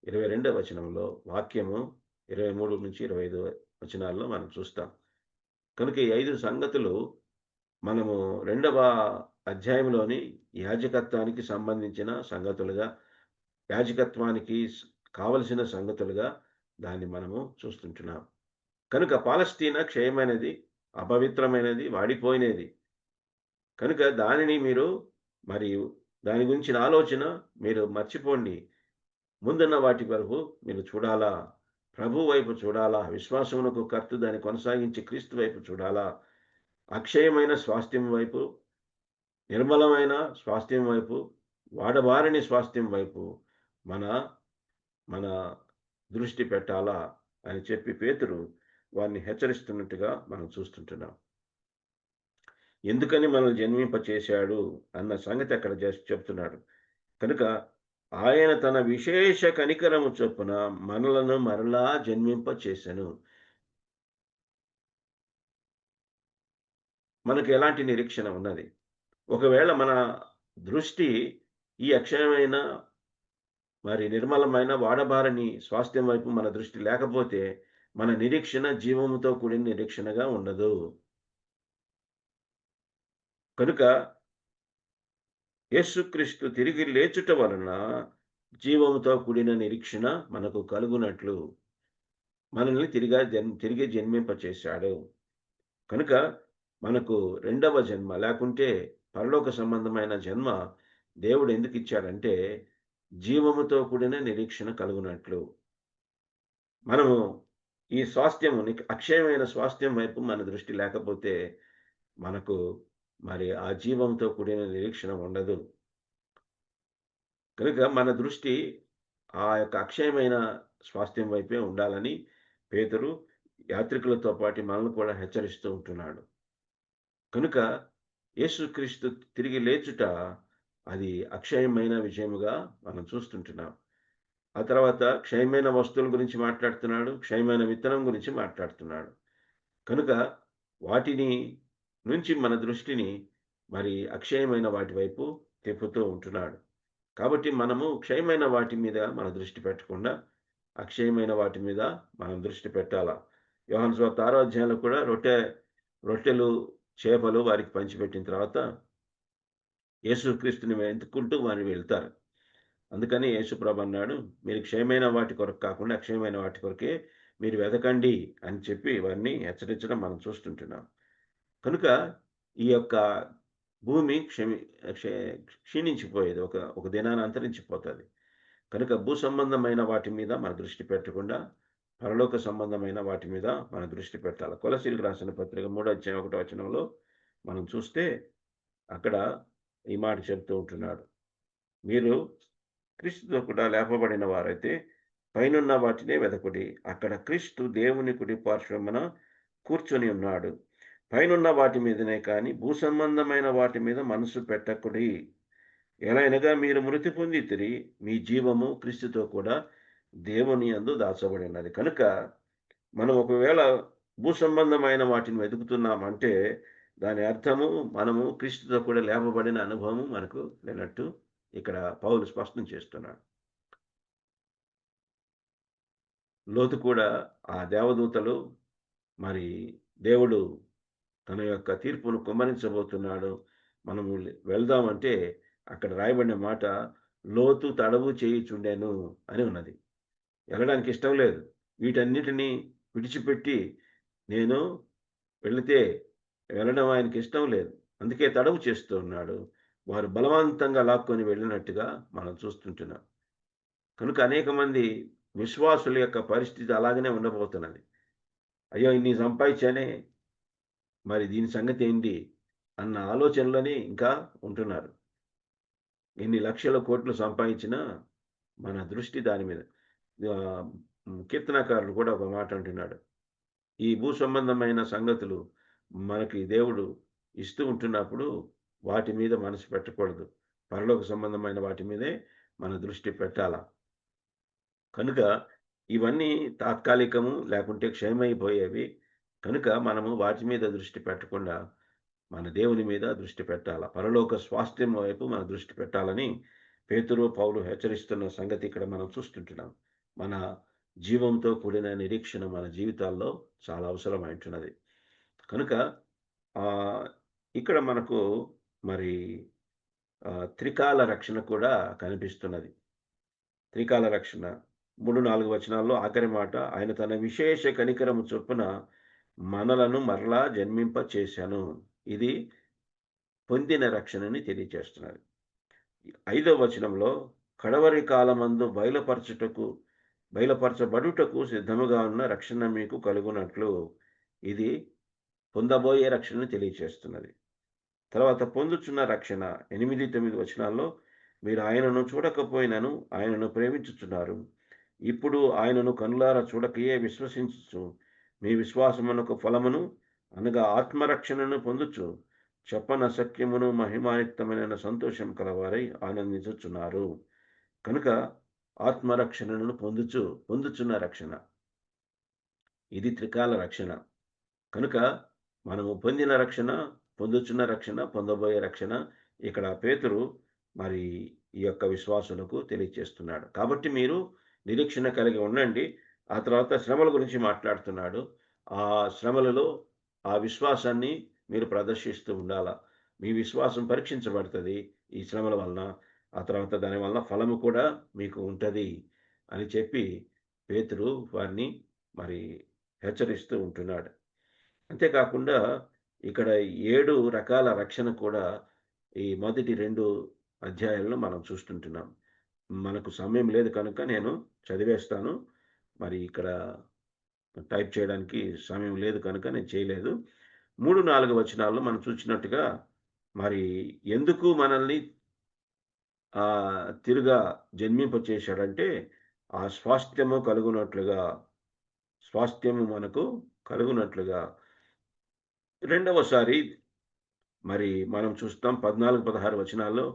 22వ వచనంలో, వాక్యము 23 నుంచి 25 వచనాల్లో మనం చూస్తాం. కనుక ఈ 5 సంగతులు మనము 2వ అధ్యాయంలోని యాజకత్వానికి సంబంధించిన సంగతులుగా, యాజకత్వానికి కావలసిన సంగతులుగా దాన్ని మనము చూస్తుంటున్నాం. కనుక పాలస్తీనా క్షయమైనది, అపవిత్రమైనది, వాడిపోయినది. కనుక దానిని మీరు మరియు దాని గురించిన ఆలోచన మీరు మర్చిపోండి. ముందున్న వాటి వరకు మీరు చూడాలా, ప్రభు వైపు చూడాలా, విశ్వాసమునకు కర్త దాన్ని కొనసాగించి క్రీస్తు వైపు చూడాలా, అక్షయమైన స్వాస్థ్యం వైపు, నిర్మలమైన స్వాస్థ్యం వైపు, వాడబారని స్వాస్థ్యం వైపు మన మన దృష్టి పెట్టాలా అని చెప్పి పేతురు వారిని హెచ్చరిస్తున్నట్టుగా మనం చూస్తుంటున్నాం. ఎందుకని మనల్ని జన్మింప చేశాడు అన్న సంగతి అక్కడ చెప్తున్నాడు. కనుక ఆయన తన విశేష కనికరము చొప్పున మనలను మరలా జన్మింప చేశాను. మనకు ఎలాంటి నిరీక్షణ ఉన్నది? ఒకవేళ మన దృష్టి ఈ అక్షయమైన మరి నిర్మలమైన వాడబారని స్వాస్థ్యం వైపు మన దృష్టి లేకపోతే మన నిరీక్షణ జీవముతో కూడిన నిరీక్షణగా ఉండదు. కనుక యేసుక్రీస్తు తిరిగి లేచుట వలన జీవముతో కూడిన నిరీక్షణ మనకు కలుగునట్లు మనల్ని తిరిగి జన్మింపచేశాడు. కనుక మనకు రెండవ జన్మ లేకుంటే పరలోక సంబంధమైన జన్మ దేవుడు ఎందుకు ఇచ్చాడంటే జీవముతో కూడిన నిరీక్షణ కలుగునట్లు. మనము ఈ స్వాస్థ్యము అక్షయమైన స్వాస్థ్యం వైపు మన దృష్టి లేకపోతే మనకు మరి ఆ జీవంతో కూడిన నిరీక్షణ ఉండదు. కనుక మన దృష్టి ఆ యొక్క అక్షయమైన స్వాస్థ్యం వైపే ఉండాలని పేతురు యాత్రికులతో పాటు మనల్ని కూడా హెచ్చరిస్తూ ఉంటున్నాడు. కనుక యేసుక్రీస్తు తిరిగి లేచుట అది అక్షయమైన విజయముగా మనం చూస్తుంటున్నాం. ఆ తర్వాత క్షయమైన వస్తువుల గురించి మాట్లాడుతున్నాడు, క్షయమైన విత్తనం గురించి మాట్లాడుతున్నాడు. కనుక వాటిని నుంచి మన దృష్టిని మరి అక్షయమైన వాటి వైపు తిప్పుతూ ఉంటున్నాడు. కాబట్టి మనము క్షయమైన వాటి మీద మన దృష్టి పెట్టకుండా అక్షయమైన వాటి మీద మనం దృష్టి పెట్టాలా. యోహాను సువార్త 6వ అధ్యాయంలో కూడా రొట్టెలు చేపలు వారికి పంచిపెట్టిన తర్వాత యేసుక్రీస్తుని వెతుక్కుంటూ వారిని వెళ్తారు. అందుకని యేసుప్రభు అన్నాడు, మీరు క్షయమైన వాటి కొరకు కాకుండా అక్షయమైన వాటి కొరకే మీరు వెతకండి అని చెప్పి వారిని హెచ్చరించడం మనం చూస్తుంటున్నాం. కనుక ఈ యొక్క భూమి క్షీణించిపోయేది, ఒక దినాన అంతరించిపోతుంది. కనుక భూ సంబంధమైన వాటి మీద మన దృష్టి పెట్టకుండా పరలోక సంబంధమైన వాటి మీద మన దృష్టి పెట్టాలి. కొలసీలకు రాసిన పత్రిక 3వ అధ్యాయం 1వ వచనంలో మనం చూస్తే అక్కడ ఈ మాట చెప్తూ ఉంటున్నాడు, మీరు క్రీస్తుతో కూడా లేపబడిన వారైతే పైనున్న వాటినే వెతకుడి, అక్కడ క్రీస్తు దేవుని కుడి పార్శ్వమున కూర్చొని ఉన్నాడు. పైనున్న వాటి మీదనే కానీ భూ సంబంధమైన వాటి మీద మనసు పెట్టకుడి. ఎలాగనగా మీరు మృతి పొందితిరి, మీ జీవము క్రీస్తుతో కూడా దేవుని యందు దాచబడినది. కనుక మనం ఒకవేళ భూ సంబంధమైన వాటిని వెతుకుతున్నామంటే దాని అర్థము మనము క్రీస్తుతో కూడా లేపబడిన అనుభవం మనకు లేనట్టు ఇక్కడ పౌలు స్పష్టం చేస్తున్నాడు. లోతు కూడా ఆ దేవదూతలు మరి దేవుడు తన యొక్క తీర్పును కుమ్మరించబోతున్నాడు, మనము వెళ్దామంటే అక్కడ రాయబడిన మాట లోతు తడవు చేయుచుండెను అని ఉన్నది. వెళ్ళడానికి ఇష్టం లేదు. వీటన్నిటినీ విడిచిపెట్టి నేను వెళితే వెళ్ళడం ఆయనకి ఇష్టం లేదు. అందుకే తడవు చేస్తూ ఉన్నాడు. వారు బలవంతంగా లాక్కొని వెళ్ళినట్టుగా మనం చూస్తుంటున్నాం. కనుక అనేక మంది విశ్వాసుల యొక్క పరిస్థితి అలాగనే ఉండబోతున్నది. అయ్యో ఇన్ని సంపాదించానే, మరి దీని సంగతి ఏంటి అన్న ఆలోచనలోనే ఇంకా ఉంటున్నారు. ఎన్ని లక్షల కోట్లు సంపాదించినా మన దృష్టి దాని మీద. కీర్తనకారుడు కూడా ఒక మాట అంటున్నాడు, ఈ భూ సంబంధమైన సంగతులు మనకి దేవుడు ఇస్తూ ఉంటున్నప్పుడు వాటి మీద మనసు పెట్టకూడదు, పరలోక సంబంధమైన వాటి మీదే మన దృష్టి పెట్టాలా. కనుక ఇవన్నీ తాత్కాలికము, లేకుంటే క్షయమైపోయేవి. కనుక మనము వాటి మీద దృష్టి పెట్టకుండా మన దేవుని మీద దృష్టి పెట్టాలా, పరలోక స్వాస్థ్యం వైపు మన దృష్టి పెట్టాలని పేతురు పౌలు హెచ్చరిస్తున్న సంగతి ఇక్కడ మనం చూస్తుంటున్నాం. మన జీవంతో కూడిన నిరీక్షణ మన జీవితాల్లో చాలా అవసరమైంటున్నది. కనుక ఇక్కడ మనకు మరి త్రికాల రక్షణ కూడా కనిపిస్తున్నది. త్రికాల రక్షణ 3-4 వచనాల్లో ఆఖరి మాట, ఆయన తన విశేష కనికరము చొప్పున మనలను మరలా జన్మింప చేశాను. ఇది పొందిన రక్షణని తెలియజేస్తున్నారు. 5వ వచనంలో కడవరి కాలమందు బయలుపరచబడుటకు సిద్ధముగా ఉన్న రక్షణ మీకు కలుగునట్లు, ఇది పొందబోయే రక్షణను తెలియజేస్తున్నది. తర్వాత పొందుచున్న రక్షణ 8, 9 వచనాల్లో మీరు ఆయనను చూడకపోయినను ఆయనను ప్రేమించుచున్నారు. ఇప్పుడు ఆయనను కనులారా చూడకయే విశ్వసించుచు మీ విశ్వాసమునకు ఫలమును అనగా ఆత్మరక్షణను పొందుచు చెప్పనశక్యమును మహిమాయుక్తమైన సంతోషం కలవారై ఆనందించుచున్నారు. కనుక ఆత్మరక్షణను పొందుచున్న రక్షణ, ఇది త్రికాల రక్షణ. కనుక మనము పొందిన రక్షణ, పొందుచున్న రక్షణ, పొందబోయే రక్షణ ఇక్కడ పేతురు మరి ఈ యొక్క విశ్వాసులకు తెలియజేస్తున్నాడు. కాబట్టి మీరు నిరీక్షణ కలిగి ఉండండి. ఆ తర్వాత శ్రమల గురించి మాట్లాడుతున్నాడు. ఆ శ్రమలలో ఆ విశ్వాసాన్ని మీరు ప్రదర్శిస్తూ ఉండాలా. మీ విశ్వాసం పరీక్షించబడుతుంది ఈ శ్రమల వలన. ఆ తర్వాత దాని వలన ఫలము కూడా మీకు ఉంటుంది అని చెప్పి పేతురు వారిని మరి హెచ్చరిస్తూ ఉంటున్నాడు. అంతేకాకుండా ఇక్కడ 7 రకాల రక్షణ కూడా ఈ మొదటి 2 అధ్యాయాల్లో మనం చూస్తుంటున్నాం. మనకు సమయం లేదు కనుక నేను చదివేస్తాను. మరి ఇక్కడ టైప్ చేయడానికి సమయం లేదు కనుక నేను చేయలేదు. 3, 4 వచనాల్లో మనం చూసినట్టుగా మరి ఎందుకు మనల్ని తిరుగా జన్మింపచేశాడంటే ఆ స్వాస్థ్యము మనకు కలుగునట్లుగా. రెండవసారి మరి మనం చూస్తాం 14, 16 వచనాల్లో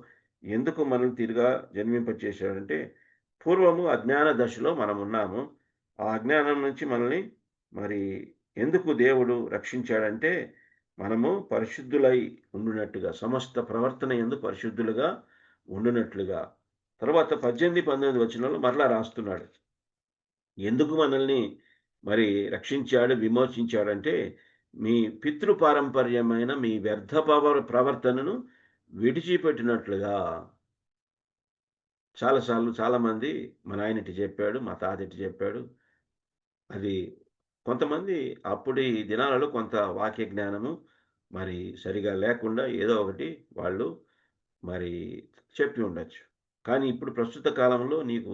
ఎందుకు మనల్ని తిరిగా జన్మింపచేశాడంటే పూర్వము అజ్ఞాన దశలో మనం ఉన్నాము. ఆ అజ్ఞానం నుంచి మనల్ని మరి ఎందుకు దేవుడు రక్షించాడంటే మనము పరిశుద్ధులై ఉండునట్టుగా, సమస్త ప్రవర్తన యందు పరిశుద్ధులుగా ఉండునట్లుగా. తర్వాత 18, 19 వచనాల్లో మరలా రాస్తున్నాడు. ఎందుకు మనల్ని మరి రక్షించాడు, విమోచించాడంటే మీ పితృపారంపర్యమైన మీ వ్యర్థ ప్రవర్తనను విడిచిపెట్టినట్లుగా. చాలాసార్లు చాలామంది మా నాయన ఇటు చెప్పాడు, మా తాత ఇటు చెప్పాడు. అది కొంతమంది అప్పటి దినాలలో కొంత వాక్య జ్ఞానము మరి సరిగా లేకుండా ఏదో ఒకటి వాళ్ళు మరి చెప్పి ఉండొచ్చు. కానీ ఇప్పుడు ప్రస్తుత కాలంలో నీకు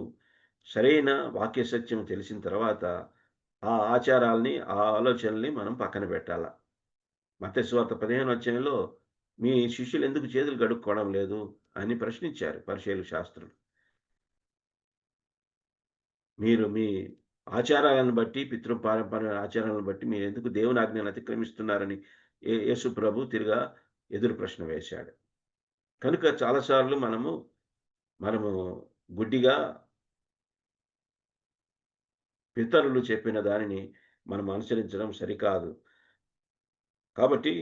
సరైన వాక్య సత్యం తెలిసిన తర్వాత ఆ ఆచారాల్ని, ఆ ఆలోచనల్ని మనం పక్కన పెట్టాల. మత్తయి సువార్త 15వ అధ్యాయంలో మీ శిష్యులు ఎందుకు చేతులు కడుక్కోవడం లేదు అని ప్రశ్నించారు పరిసయ్యులు, శాస్త్రులు. మీరు మీ ఆచారాలను బట్టి, పితృపారంపర్య ఆచారాలను బట్టి మీరు ఎందుకు దేవుని ఆజ్ఞను అతిక్రమిస్తున్నారని యేసు ప్రభు తిరిగా ఎదురు ప్రశ్న వేశాడు. కనుక చాలాసార్లు మనము గుడ్డిగా పితరులు చెప్పిన దానిని మనం అనుసరించడం సరికాదు. కాబట్టి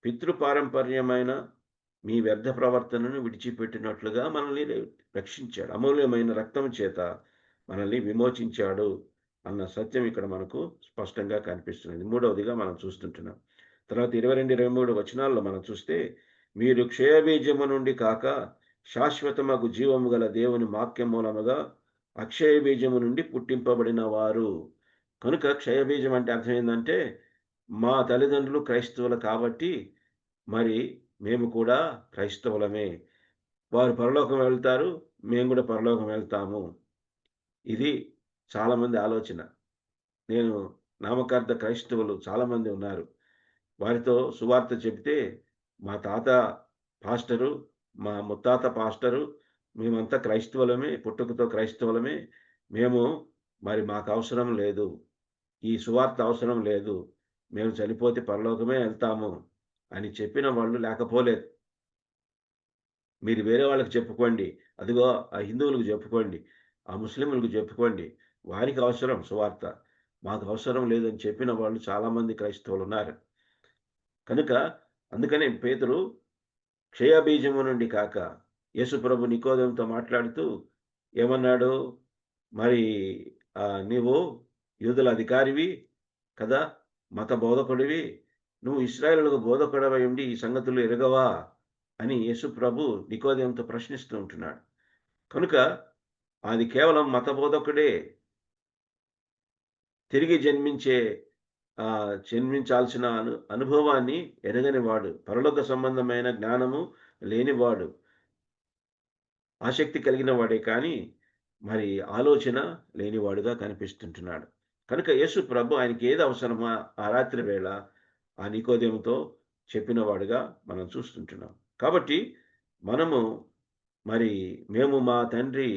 పితృపారంపర్యమైన మీ వ్యర్థ ప్రవర్తనను విడిచిపెట్టినట్లుగా మనల్ని రక్షించాడు. అమూల్యమైన రక్తం చేత మనల్ని విమోచించాడు అన్న సత్యం ఇక్కడ మనకు స్పష్టంగా కనిపిస్తున్నది. మూడవదిగా మనం చూస్తుంటున్నాం. తర్వాత 22, 23 వచనాల్లో మనం చూస్తే మీరు క్షయబీజము నుండి కాక శాశ్వతమగు జీవము గల దేవుని వాక్యం మూలముగా అక్షయ బీజము నుండి పుట్టింపబడిన వారు. కనుక క్షయబీజం అంటే అర్థం ఏంటంటే మా తల్లిదండ్రులు క్రైస్తవులు కాబట్టి మరి మేము కూడా క్రైస్తవులమే. వారు పరలోకం వెళ్తారు, మేము కూడా పరలోకం వెళ్తాము. ఇది చాలామంది ఆలోచన. నేను నామకార్థ క్రైస్తవులు చాలామంది ఉన్నారు. వారితో సువార్త చెబితే మా తాత పాస్టరు, మా ముత్తాత పాస్టరు, మేమంతా క్రైస్తవులమే, పుట్టుకతో క్రైస్తవులమే, మేము మరి మాకు అవసరం లేదు, ఈ సువార్త అవసరం లేదు, మేము చనిపోతే పరలోకమే వెళ్తాము అని చెప్పిన వాళ్ళు లేకపోలేదు. మీరు వేరే వాళ్ళకి చెప్పుకోండి, అదిగో ఆ హిందువులకు చెప్పుకోండి, ఆ ముస్లింలకు చెప్పుకోండి, వారికి అవసరం సువార్త, మాకు అవసరం లేదని చెప్పిన వాళ్ళు చాలామంది క్రైస్తవులు ఉన్నారు. కనుక అందుకనే పేతురు క్షయబీజము నుండి కాక, యేసుప్రభు నికోదేముతో మాట్లాడుతూ ఏమన్నాడు, మరి నీవు యూదుల అధికారివి కదా, మత బోధకుడివి, నువ్వు ఇశ్రాయేలులకు బోధకుడవై ఉండి ఈ సంగతులు ఎరగవా అని యేసుప్రభు నికోదేముతో ప్రశ్నిస్తూ ఉంటున్నాడు. కనుక అది కేవలం మత బోధకుడే తిరిగి జన్మించే జన్మించాల్సిన అనుభవాన్ని ఎరగని వాడు, పరలోక సంబంధమైన జ్ఞానము లేనివాడు, ఆసక్తి కలిగిన వాడే కానీ మరి ఆలోచన లేనివాడుగా కనిపిస్తుంటున్నాడు. కనుక యేసు ప్రభు ఆయనకి ఏది అవసరమో ఆ రాత్రి వేళ ఆ నికోదేముతో చెప్పినవాడుగా మనం చూస్తుంటున్నాం. కాబట్టి మనము మరి మేము మా తండ్రి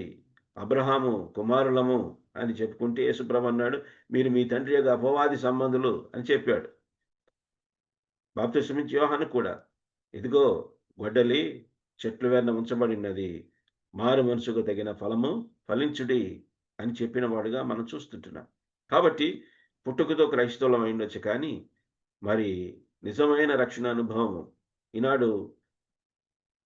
అబ్రహాము కుమారులము అని చెప్పుకుంటే యేసుప్రభు అన్నాడు, మీరు మీ తండ్రి యొక్క అపవాది సంబంధులు అని చెప్పాడు. బాప్తిసమిచ్చి యోహాను కూడా, ఇదిగో గొడ్డలి చెట్లు వెన్న ఉంచబడినది, మారు మనసుకు తగిన ఫలము ఫలించుడి అని చెప్పిన వాడుగా మనం చూస్తుంటున్నాం. కాబట్టి పుట్టుకతో క్రైస్తవులం అయిండొచ్చు, కానీ మరి నిజమైన రక్షణ అనుభవం ఈనాడు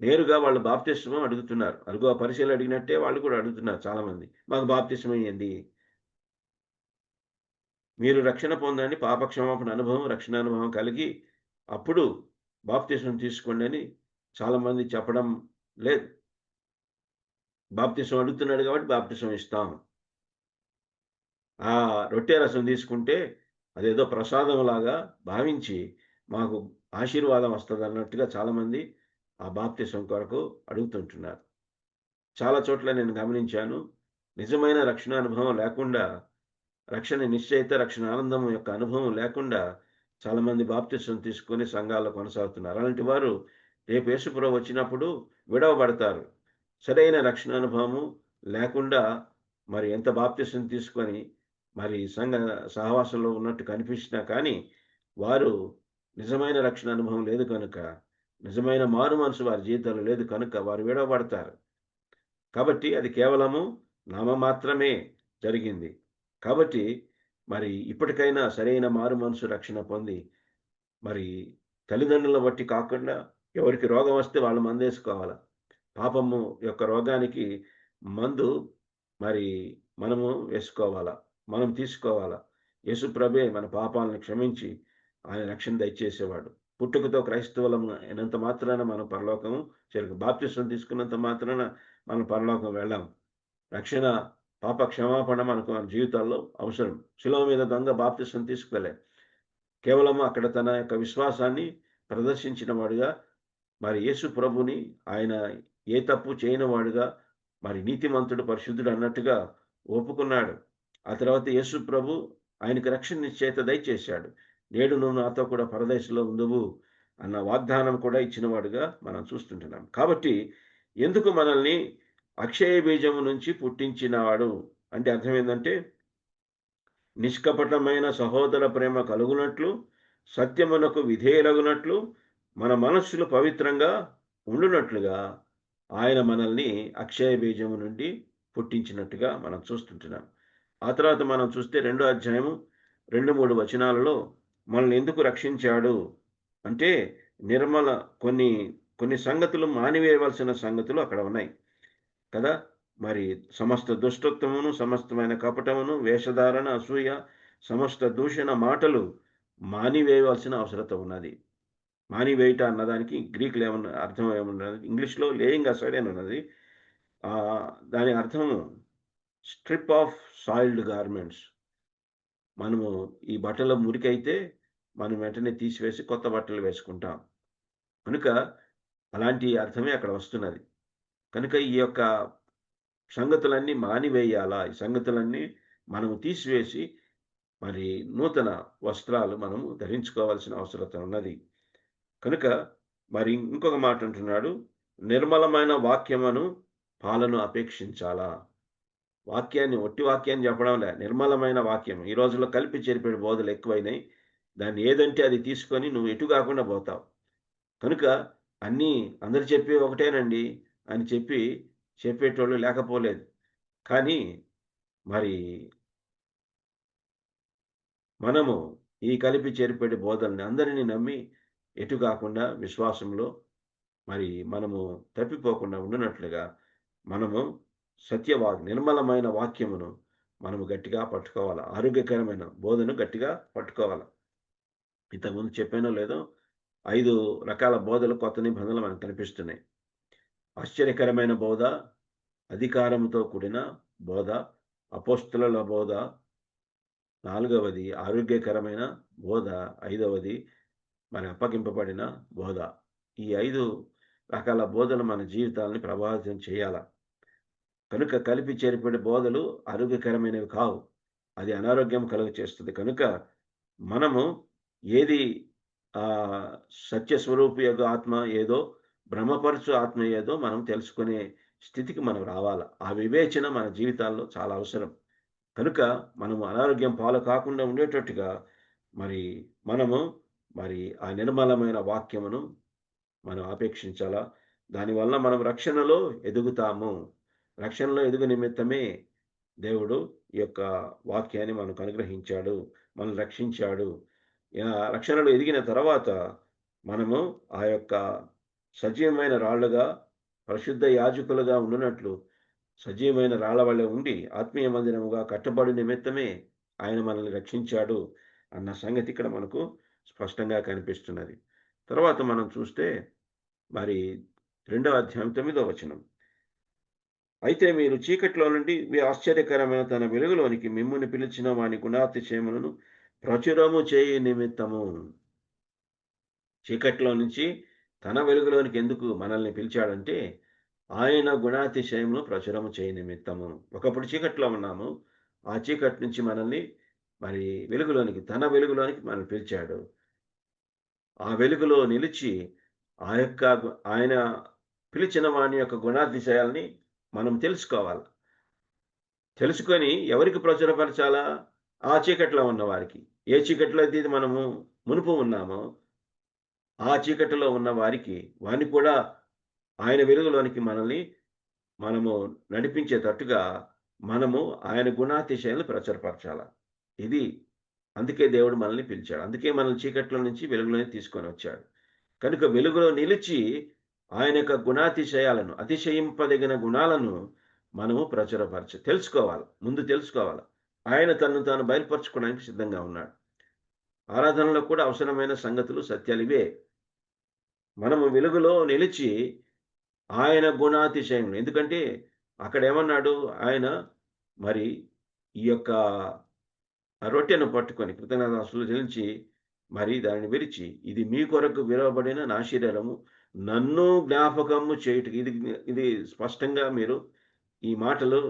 నేరుగా వాళ్ళు బాప్తిస్మం అడుగుతున్నారు. అరుగు ఆ పరిచయలు అడిగినట్టే వాళ్ళు కూడా అడుగుతున్నారు చాలామంది, మాకు బాప్తిస్మం ఇయ్యండి, మీరు రక్షణ పొందండి, పాపక్షమాపణ అనుభవం రక్షణ అనుభవం కలిగి అప్పుడు బాప్తిస్మం తీసుకోండి అని చాలామంది చెప్పడం లేదు. బాప్తిస్మం అడుగుతున్నాడు కాబట్టి బాప్తిస్మం ఇస్తాం. ఆ రొట్టె రసం తీసుకుంటే అదేదో ప్రసాదం లాగా భావించి మాకు ఆశీర్వాదం వస్తుంది అన్నట్టుగా చాలామంది ఆ బాప్తిస్మం కొరకు అడుగుతుంటున్నారు. చాలా చోట్ల నేను గమనించాను, నిజమైన రక్షణ అనుభవం లేకుండా, రక్షణ నిశ్చయిత రక్షణ ఆనందం యొక్క అనుభవం లేకుండా చాలామంది బాప్తిస్మం తీసుకొని సంఘాల్లో కొనసాగుతున్నారు. అలాంటి వారు రేపు యేసుప్రభు వచ్చినప్పుడు విడవబడతారు. సరైన రక్షణ అనుభవము లేకుండా మరి ఎంత బాప్తిస్మం తీసుకొని మరి సంఘ సహవాసంలో ఉన్నట్టు కనిపించినా కానీ వారు నిజమైన రక్షణ అనుభవం లేదు కనుక, నిజమైన మారు మనసు వారి జీవితంలో లేదు కనుక వారు విడవబడతారు. కాబట్టి అది కేవలము నామమాత్రమే జరిగింది. కాబట్టి మరి ఇప్పటికైనా సరైన మారు మనసు రక్షణ పొంది మరి తల్లిదండ్రులను బట్టి కాకుండా ఎవరికి రోగం వస్తే వాళ్ళు మందేసుకోవాలి. పాపము యొక్క రోగానికి మందు మరి మనము వేసుకోవాలా, మనం తీసుకోవాలా. యేసు ప్రభే మన పాపాలను క్షమించి ఆయన రక్షణ దయచేసేవాడు. పుట్టుకతో క్రైస్తవులం అయినంత మాత్రాన మనం పరలోకము చేరుకు, బాప్తిస్మం తీసుకున్నంత మాత్రాన మనం పరలోకం వెళ్ళాం. రక్షణ పాప క్షమాపణ మనకు మన జీవితాల్లో అవసరం. శిలువ మీద దొంగ బాప్తిస్మం తీసుకువెళ్ళే కేవలం అక్కడ తన యొక్క విశ్వాసాన్ని ప్రదర్శించిన వాడుగా, మరి యేసు ప్రభుని ఆయన ఏ తప్పు చేయని వాడుగా, మరి నీతిమంతుడు పరిశుద్ధుడు అన్నట్టుగా ఒప్పుకున్నాడు. ఆ తర్వాత యేసు ప్రభు ఆయనకు రక్షణ నిశ్చయిత దయచేశాడు. నేడు నువ్వు నాతో కూడా పరదేశంలో ఉందువు అన్న వాగ్దానం కూడా ఇచ్చిన వాడుగా మనం చూస్తుంటున్నాం. కాబట్టి ఎందుకు మనల్ని అక్షయ బీజము నుంచి పుట్టించినవాడు అంటే అర్థం ఏంటంటే, నిష్కపటమైన సహోదర ప్రేమ కలుగునట్లు, సత్యమునకు విధేయులగునట్లు, మన మనస్సులు పవిత్రంగా ఉండునట్లుగా ఆయన మనల్ని అక్షయ బీజము నుండి పుట్టించినట్టుగా మనం చూస్తుంటున్నాం. ఆ తర్వాత మనం చూస్తే 2వ అధ్యాయము 2-3 వచనాలలో మనల్ని ఎందుకు రక్షించాడు అంటే, నిర్మల కొన్ని సంగతులు మానివేయవలసిన సంగతులు అక్కడ ఉన్నాయి కదా. మరి సమస్త దుష్టత్వమును, సమస్తమైన కపటమును, వేషధారణ, అసూయ, సమస్త దూషణ మాటలు మానివేయవలసిన అవసరత ఉన్నది. మానివేయట అన్నదానికి గ్రీకులో ఏమన్నా అర్థం ఏమన్నది, ఇంగ్లీష్లో లేయింగ్ అసైడ్ అని ఉన్నది. దాని అర్థము స్ట్రిప్ ఆఫ్ సాయిల్డ్ గార్మెంట్స్. మనము ఈ బట్టలు మురికైతే మనం వెంటనే తీసివేసి కొత్త బట్టలు వేసుకుంటాం కనుక అలాంటి అర్థమే అక్కడ వస్తున్నది. కనుక ఈ యొక్క సంగతులన్నీ మానివేయాలా, ఈ సంగతులన్నీ మనము తీసివేసి మరి నూతన వస్త్రాలు మనము ధరించుకోవాల్సిన అవసరం ఉన్నది. కనుక మరి ఇంకొక మాట అంటున్నాడు, నిర్మలమైన వాక్యమును పాలను అపేక్షించాలా. వాక్యాన్ని, ఒట్టి వాక్యాన్ని చెప్పడంలే, నిర్మలమైన వాక్యం. ఈ రోజుల్లో కలిపి చెరిపే బోధలు ఎక్కువైనాయి. దాన్ని ఏదంటే అది తీసుకొని నువ్వు ఎటు కాకుండా పోతావు. కనుక అన్నీ అందరు చెప్పి ఒకటేనండి అని చెప్పేటోళ్ళు లేకపోలేదు. కానీ మరి మనము ఈ కలిపి చేరిపేటి బోధల్ని అందరినీ నమ్మి ఎటు కాకుండా విశ్వాసంలో మరి మనము తప్పిపోకుండా ఉండినట్లుగా మనము నిర్మలమైన వాక్యమును మనము గట్టిగా పట్టుకోవాలి. ఆరోగ్యకరమైన బోధను గట్టిగా పట్టుకోవాలి. ఇంతకుముందు చెప్పానో లేదో 5 రకాల బోధలు కొత్త నిబంధనలు మనకు కనిపిస్తున్నాయి. ఆశ్చర్యకరమైన బోధ, అధికారంతో కూడిన బోధ, అపోస్తలుల బోధ, 4వది ఆరోగ్యకరమైన బోధ, 5వది మరి అప్పగింపబడిన బోధ. ఈ 5 రకాల బోధలు మన జీవితాలని ప్రభావితం చేయాల. కనుక కలిపి చేరిపడే బోధలు ఆరోగ్యకరమైనవి కావు. అది అనారోగ్యం కలుగ చేస్తుంది. కనుక మనము ఏది సత్య స్వరూపి యొక్క ఆత్మ ఏదో, భ్రమపరచు ఆత్మ ఏదో మనం తెలుసుకునే స్థితికి మనం రావాలి. ఆ వివేచన మన జీవితాల్లో చాలా అవసరం. కనుక మనము అనారోగ్యం పాలు కాకుండా ఉండేటట్టుగా మనము ఆ నిర్మలమైన వాక్యమును మనం ఆపేక్షించాలా. దానివల్ల మనం రక్షణలో ఎదుగుతాము. రక్షణలో ఎదుగు నిమిత్తమే దేవుడు ఈ యొక్క వాక్యాన్ని మనకు అనుగ్రహించాడు, మనల్ని రక్షించాడు. రక్షణలో ఎదిగిన తర్వాత మనము ఆ యొక్క సజీవమైన రాళ్లుగా, పరిశుద్ధ యాజకులుగా ఉండునట్లు సజీవమైన రాళ్ల వల్లే ఉండి ఆత్మీయ మందిరముగా కట్టబడి నిమిత్తమే ఆయన మనల్ని రక్షించాడు అన్న సంగతి ఇక్కడ మనకు స్పష్టంగా కనిపిస్తున్నది. తర్వాత మనం చూస్తే 2వ అధ్యాయం 9వ వచనం. అయితే మీరు చీకట్లో నుండి ఆశ్చర్యకరమైన తన వెలుగులోనికి మిమ్ముని పిలిచిన వాని గుణాతిశయములను ప్రచురము చేయ నిమిత్తము. చీకట్లో నుంచి తన వెలుగులోనికి ఎందుకు మనల్ని పిలిచాడంటే ఆయన గుణాతిశయమును ప్రచురము చేయ నిమిత్తము. ఒకప్పుడు చీకట్లో ఉన్నాము, ఆ చీకటి నుంచి మనల్ని వెలుగులోనికి, తన వెలుగులోనికి మనల్ని పిలిచాడు. ఆ వెలుగులో నిలిచి ఆయన పిలిచిన వాని యొక్క గుణాతిశయాల్ని మనం తెలుసుకోవాలి. తెలుసుకొని ఎవరికి ప్రచురపరచాలా? ఆ చీకట్లో ఉన్న వారికి. ఏ చీకట్లో అయితే మనము మునుపు ఉన్నామో ఆ చీకటిలో ఉన్న వారిని కూడా ఆయన వెలుగులోనికి మనము నడిపించేటట్టుగా మనము ఆయన గుణాతిశయాలను ప్రచురపరచాల. అందుకే దేవుడు మనల్ని పిలిచాడు. అందుకే మనల్ని చీకట్లో నుంచి వెలుగులోకి తీసుకొని వచ్చాడు. కనుక వెలుగులో నిలిచి ఆయన యొక్క గుణాతిశయాలను, అతిశయింపదగిన గుణాలను మనము తెలుసుకోవాలి. ముందు తెలుసుకోవాలి. ఆయన తనను తాను బయలుపరచుకోవడానికి సిద్ధంగా ఉన్నాడు. ఆరాధనలో కూడా అవసరమైన సంగతులు, సత్యాలు ఇవే. మనము వెలుగులో నిలిచి ఆయన గుణాతిశయం, ఎందుకంటే అక్కడ ఏమన్నాడు ఆయన, ఈ యొక్క రొట్టెను పట్టుకొని కృతజ్ఞతాస్తుతులు చెల్లించి దానిని విరిచి, ఇది మీ కొరకు విరవబడిన నా శరీరము, నన్ను జ్ఞాపకము చేయుటకు. ఇది స్పష్టంగా మీరు ఈ మాటలు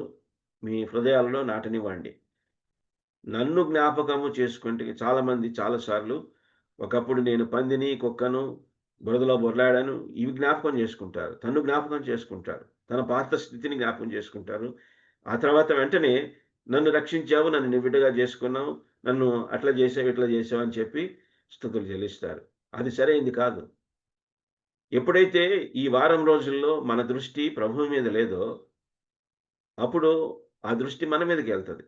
మీ హృదయాలలో నాటనివ్వండి. నన్ను జ్ఞాపకము చేసుకుంటే చాలామంది చాలాసార్లు ఒకప్పుడు నేను పందిని, కుక్కను, బురదలో బొర్లాడాను, ఇవి జ్ఞాపకం చేసుకుంటారు. తను జ్ఞాపకం చేసుకుంటారు, తన పాత స్థితిని జ్ఞాపకం చేసుకుంటారు. ఆ తర్వాత వెంటనే నన్ను రక్షించావు, నన్ను నివిడగా చేసుకున్నావు, నన్ను అట్లా చేసావు, ఇట్లా చేసావు అని చెప్పి స్తుతులు చెల్లిస్తారు. అది సరైంది కాదు. ఎప్పుడైతే ఈ వారం రోజుల్లో మన దృష్టి ప్రభువు మీద లేదో అప్పుడు ఆ దృష్టి మన మీదకి వెళ్తుంది.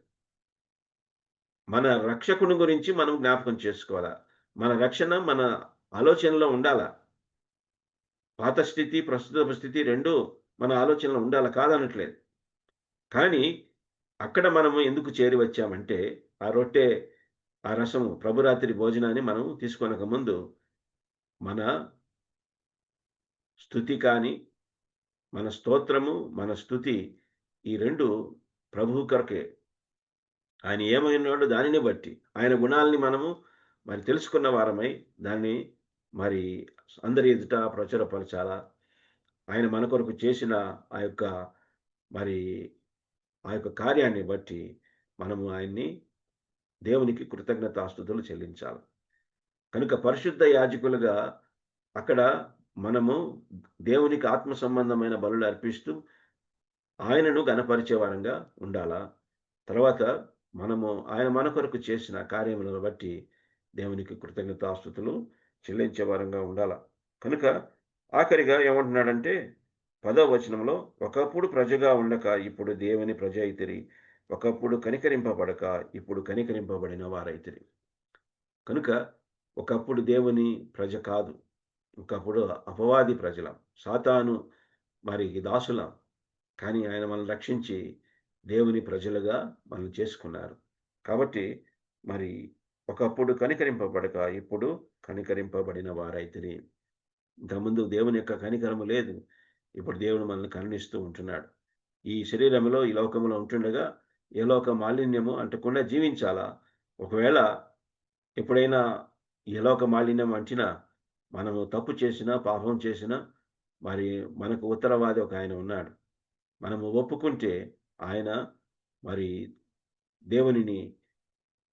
మన రక్షకుని గురించి మనం జ్ఞాపకం చేసుకోవాలా. మన రక్షణ మన ఆలోచనలో ఉండాలా. పాత స్థితి, ప్రస్తుత స్థితి రెండూ మన ఆలోచనలో ఉండాలా, కాదనట్లేదు. కానీ అక్కడ మనము ఎందుకు చేరి వచ్చామంటే ఆ రొట్టె, ఆ రసము, ప్రభురాత్రి భోజనాన్ని మనం తీసుకొనక ముందు మన స్తుతి కానీ, మన స్తోత్రము, మన స్తుతి, ఈ రెండు ప్రభువు కొరకే. ఆయన ఏమైనాడో దానిని బట్టి, ఆయన గుణాలని మనము తెలుసుకున్న వారమై దాన్ని అందరి ఎదుట ప్రచురపరచాలా. ఆయన మన కొరకు చేసిన ఆ యొక్క కార్యాన్ని బట్టి మనము ఆయన్ని దేవునికి కృతజ్ఞతాస్తుతులు చెల్లించాలి. కనుక పరిశుద్ధ యాజకులుగా అక్కడ మనము దేవునికి ఆత్మ సంబంధమైన బలులు అర్పిస్తూ ఆయనను గణపరిచే వారంగా ఉండాలా. తర్వాత మనము ఆయన మన కొరకు చేసిన కార్యములను బట్టి దేవునికి కృతజ్ఞతాస్తుతులు చెల్లించే వారంగా ఉండాలా. కనుక ఆఖరిగా ఏమంటున్నాడంటే 10వ వచనంలో, ఒకప్పుడు ప్రజగా ఉండక ఇప్పుడు దేవుని ప్రజ అయితిరి, ఒకప్పుడు కనికరింపబడక ఇప్పుడు కనికరింపబడిన వారైతిరి. కనుక ఒకప్పుడు దేవుని ప్రజ కాదు, ఒకప్పుడు అపవాది ప్రజలం, సాతాను దాసులం. కానీ ఆయన మనల్ని రక్షించి దేవుని ప్రజలుగా మనం చేసుకున్నారు. కాబట్టి ఒకప్పుడు కనికరింపబడక ఇప్పుడు కనికరింపబడిన వారైతిరి. ఇంతకుముందు దేవుని యొక్క కనికరము లేదు, ఇప్పుడు దేవుడు మనల్ని కరుణిస్తూ ఉంటున్నాడు. ఈ శరీరంలో, ఈ లోకంలో ఉంటుండగా ఏ లోక మాలిన్యము అంటకుండా జీవించాలా. ఒకవేళ ఎప్పుడైనా ఇహలోక మాలిన్యం అంటినా, మనము తప్పు చేసినా, పాపం చేసినా, మరి మనకు ఉత్తరవాది ఒక ఆయన ఉన్నాడు. మనము ఒప్పుకుంటే ఆయన మరి దేవునిని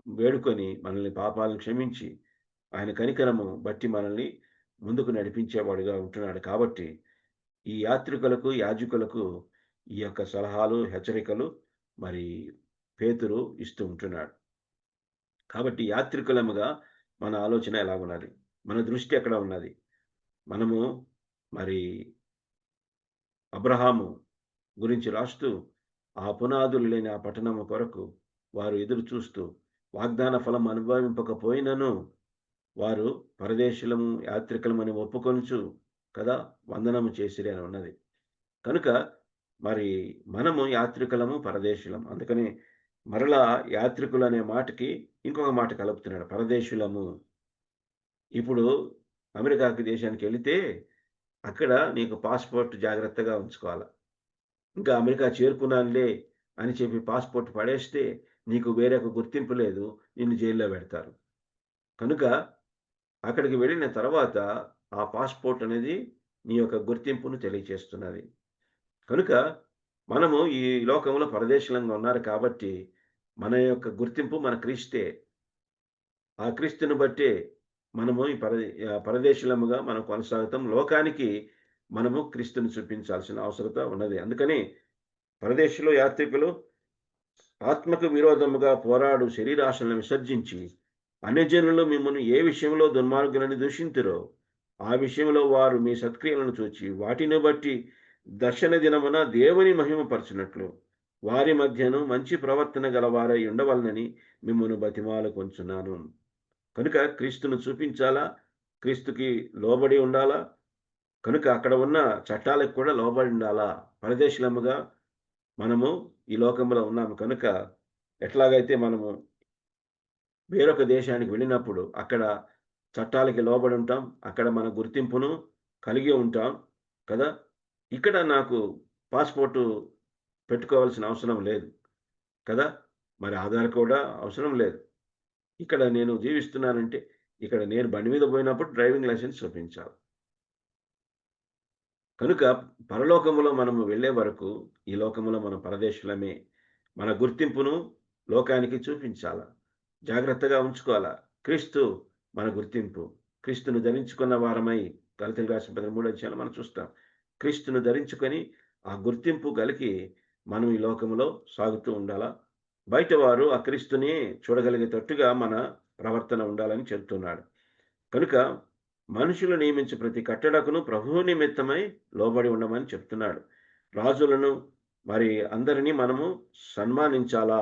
వేడుకొని మనల్ని పాపాలను క్షమించి, ఆయన కనికరము బట్టి మనల్ని ముందుకు నడిపించేవాడుగా ఉంటున్నాడు. కాబట్టి ఈ యాత్రికులకు, యాజకులకు ఈ యొక్క సలహాలు, హెచ్చరికలు మరి పేతురు ఇస్తూ ఉంటున్నాడు. కాబట్టి యాత్రికులముగా మన ఆలోచన ఎలాగున్నది? మన దృష్టి ఎక్కడ ఉన్నది? మనము మరి అబ్రహాము గురించి రాస్తూ, ఆ పునాదులు లేని ఆ పట్టణము కొరకు వారు ఎదురు చూస్తూ, వాగ్దాన ఫలం అనుభవింపకపోయినను వారు పరదేశులము, యాత్రికులమని ఒప్పుకొనుచు కదా వందనము చేసిరి అని ఉన్నది. కనుక మరి మనము యాత్రికులము, పరదేశులము. అందుకని మరలా యాత్రికులు అనే మాటకి ఇంకొక మాట కలుపుతున్నాడు, పరదేశులము. ఇప్పుడు అమెరికాకి దేశానికి వెళితే అక్కడ నీకు పాస్పోర్ట్ జాగ్రత్తగా ఉంచుకోవాలి. ఇంకా అమెరికా చేరుకున్నానులే అని చెప్పి పాస్పోర్ట్ పడేస్తే నీకు వేరే ఒక గుర్తింపు లేదు, నిన్ను జైల్లో పెడతారు. కనుక అక్కడికి వెళ్ళిన తర్వాత ఆ పాస్పోర్ట్ అనేది నీ యొక్క గుర్తింపును తెలియచేస్తున్నది. కనుక మనము ఈ లోకంలో పరదేశులంగా ఉన్నారు కాబట్టి మన యొక్క గుర్తింపు మన క్రీస్తే. ఆ క్రీస్తుని బట్టే మనము ఈ పరదేశులముగా మనం కొనసాగుతాం. లోకానికి మనము క్రీస్తుని చూపించాల్సిన అవసరత ఉన్నది. అందుకని పరదేశులు, యాత్రికులు ఆత్మకు విరోధముగా పోరాడు శరీరాశలను విసర్జించి అన్యజనులు మిమ్మల్ని ఏ విషయంలో దుర్మార్గులని దూషింతురో ఆ విషయంలో వారు మీ సత్క్రియలను చూచి వాటిని బట్టి దర్శన దినమున దేవుని మహిమపరచినట్లు వారి మధ్యను మంచి ప్రవర్తన గలవారై ఉండవలనని మిమ్మల్ని బతిమాలు కొంచున్నాను. కనుక క్రీస్తును చూపించాలా, క్రీస్తుకి లోబడి ఉండాలా. కనుక అక్కడ ఉన్న చట్టాలకు కూడా లోబడి ఉండాలా. పరదేశులముగా మనము ఈ లోకంలో ఉన్నాము కనుక ఎట్లాగైతే మనము వేరొక దేశానికి వెళ్ళినప్పుడు అక్కడ చట్టాలకి లోబడి ఉంటాం, అక్కడ మన గుర్తింపును కలిగి ఉంటాం కదా. ఇక్కడ నాకు పాస్పోర్టు పెట్టుకోవాల్సిన అవసరం లేదు కదా, మరి ఆధార్ కూడా అవసరం లేదు. ఇక్కడ నేను జీవిస్తున్నానంటే ఇక్కడ నేను బండి మీద పోయినప్పుడు డ్రైవింగ్ లైసెన్స్ చూపించాలి. కనుక పరలోకములో మనము వెళ్ళే వరకు ఈ లోకములో మనం పరదేశులమే. మన గుర్తింపును లోకానికి చూపించాలా, జాగ్రత్తగా ఉంచుకోవాలా. క్రీస్తు మన గుర్తింపు. క్రీస్తును ధరించుకున్న వారమై గలతీయులకు రాసిన 13వ అధ్యాయంలో మనం చూస్తాం. క్రీస్తును ధరించుకొని ఆ గుర్తింపు కలిగి మనం ఈ లోకములో సాగుతూ ఉండాలా. బయట వారు ఆ క్రీస్తుని చూడగలిగేటట్టుగా మన ప్రవర్తన ఉండాలని చెబుతున్నాడు. కనుక మనుషులు నియమించే ప్రతి కట్టడకును ప్రభువు నిమిత్తమై లోబడి ఉండమని చెప్తున్నాడు. రాజులను మరి అందరినీ మనము సన్మానించాలా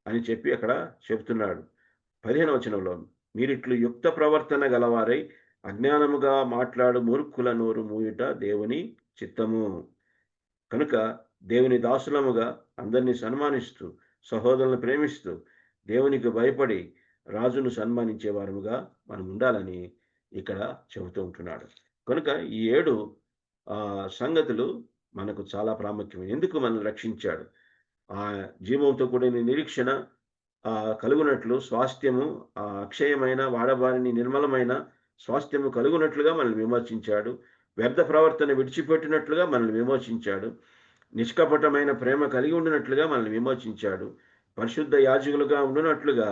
అని చెప్పి అక్కడ చెబుతున్నాడు. 15వ వచనంలో మీరిట్లు యుక్త ప్రవర్తన గలవారై అజ్ఞానముగా మాట్లాడు మూర్ఖుల నోరు మూయుట దేవుని చిత్తము. కనుక దేవుని దాసులముగా అందరినీ సన్మానిస్తూ, సహోదరులను ప్రేమిస్తూ, దేవునికి భయపడి రాజును సన్మానించే వారముగా మనం ఉండాలని ఇక్కడ చెబుతూ ఉంటున్నాడు. కనుక ఈ 7 సంగతులు మనకు చాలా ప్రాముఖ్యం. ఎందుకు మనల్ని రక్షించాడు? ఆ జీవంతో కూడిన నిరీక్షణ కలుగునట్లు, స్వాస్థ్యము అక్షయమైన వాడబారిని నిర్మలమైన స్వాస్థ్యము కలుగునట్లుగా మనల్ని విమోచించాడు. వ్యర్థ ప్రవర్తన విడిచిపెట్టినట్లుగా మనల్ని విమోచించాడు. నిష్కపటమైన ప్రేమ కలిగి ఉండినట్లుగా మనల్ని విమోచించాడు. పరిశుద్ధ యాజకులుగా ఉండునట్లుగా,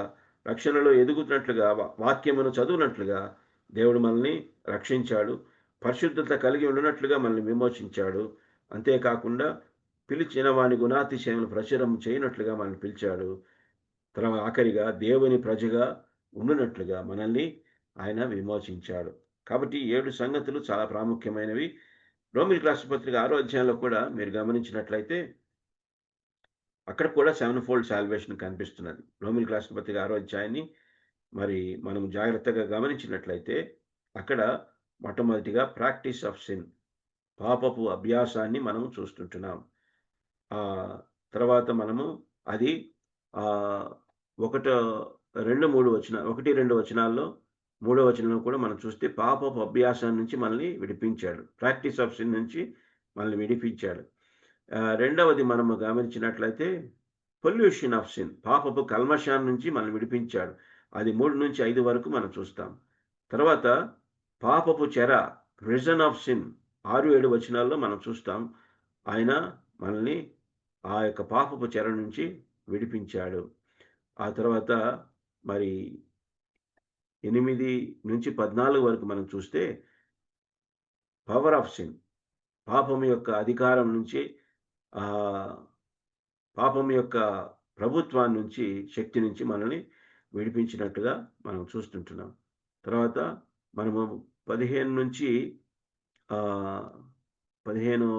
రక్షణలో ఎదుగుతున్నట్లుగా, వాక్యమును చదువునట్లుగా దేవుడు మనల్ని రక్షించాడు. పరిశుద్ధత కలిగి ఉండినట్లుగా మనల్ని విమోచించాడు. అంతేకాకుండా పిలిచిన వాని గుణాతిశయములు ప్రచురం చేయనట్లుగా మనల్ని పిలిచాడు. తర్వాత ఆఖరిగా దేవుని ప్రజగా ఉండునట్లుగా మనల్ని ఆయన విమోచించాడు. కాబట్టి 7 సంగతులు చాలా ప్రాముఖ్యమైనవి. రోమీయులకు రాసిన పత్రిక 6వ అధ్యాయంలో కూడా మీరు గమనించినట్లయితే అక్కడ కూడా 7-fold సాల్వేషన్ కనిపిస్తున్నది. రోమీయులకు రాసిన పత్రిక 6వ అధ్యాయాన్ని మరి మనం జాగ్రత్తగా గమనించినట్లయితే అక్కడ మొట్టమొదటిగా ప్రాక్టీస్ ఆఫ్ సిన్, పాపపు అభ్యాసాన్ని మనం చూస్తుంటున్నాం. తర్వాత మనము అది 1-2 వచనాల్లో 3వ వచనంలో కూడా మనం చూస్తే పాపపు అభ్యాసం నుంచి మనల్ని విడిపించాడు. ప్రాక్టీస్ ఆఫ్ సిన్ నుంచి మనల్ని విడిపించాడు. రెండవది మనము గమనించినట్లయితే పొల్యూషన్ ఆఫ్ సిన్, పాపపు కల్మషాన్ని నుంచి మనం విడిపించాడు. అది 3-5 వరకు మనం చూస్తాం. తర్వాత పాపపు చెర, ప్రిజన్ ఆఫ్ సిన్, 6-7 వచనాల్లో మనం చూస్తాం. ఆయన మనల్ని ఆ యొక్క పాపపు చెర నుంచి విడిపించాడు. ఆ తర్వాత మరి 8-14 వరకు మనం చూస్తే పవర్ ఆఫ్ సిన్, పాపం యొక్క అధికారం నుంచి, పాపం యొక్క ప్రభుత్వం నుంచి, శక్తి నుంచి మనల్ని విడిపించినట్టుగా మనం చూస్తుంటున్నాం. తర్వాత మనము 15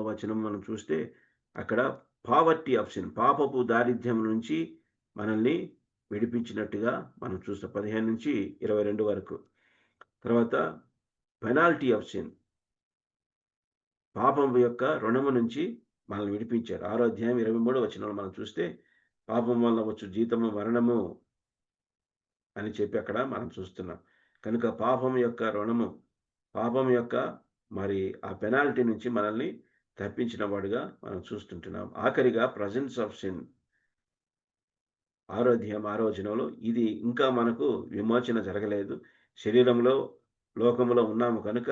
వచనం మనం చూస్తే అక్కడ పావర్టీ ఆఫ్ సిన్, పాపపు దారిద్ర్యం నుంచి మనల్ని విడిపించినట్టుగా మనం చూస్తాం 15-22 వరకు. తర్వాత పెనాల్టీ ఆఫ్ సిన్, పాపం యొక్క రుణము నుంచి మనల్ని విడిపించారు. 6వ అధ్యాయం 23వ వచనంలో మనం చూస్తే పాపం వల్ల వచ్చు జీతము మరణము అని చెప్పి అక్కడ మనం చూస్తున్నాం. కనుక పాపం యొక్క రుణము, పాపం యొక్క మరి ఆ పెనాల్టీ నుంచి మనల్ని తప్పించిన వాడుగా మనం చూస్తుంటున్నాం. ఆఖరిగా ప్రజెన్స్ ఆఫ్ సిన్, 6వ అధ్యాయం 6వ వచనంలో ఇది ఇంకా మనకు విమోచన జరగలేదు, శరీరంలో లోకములో ఉన్నాము కనుక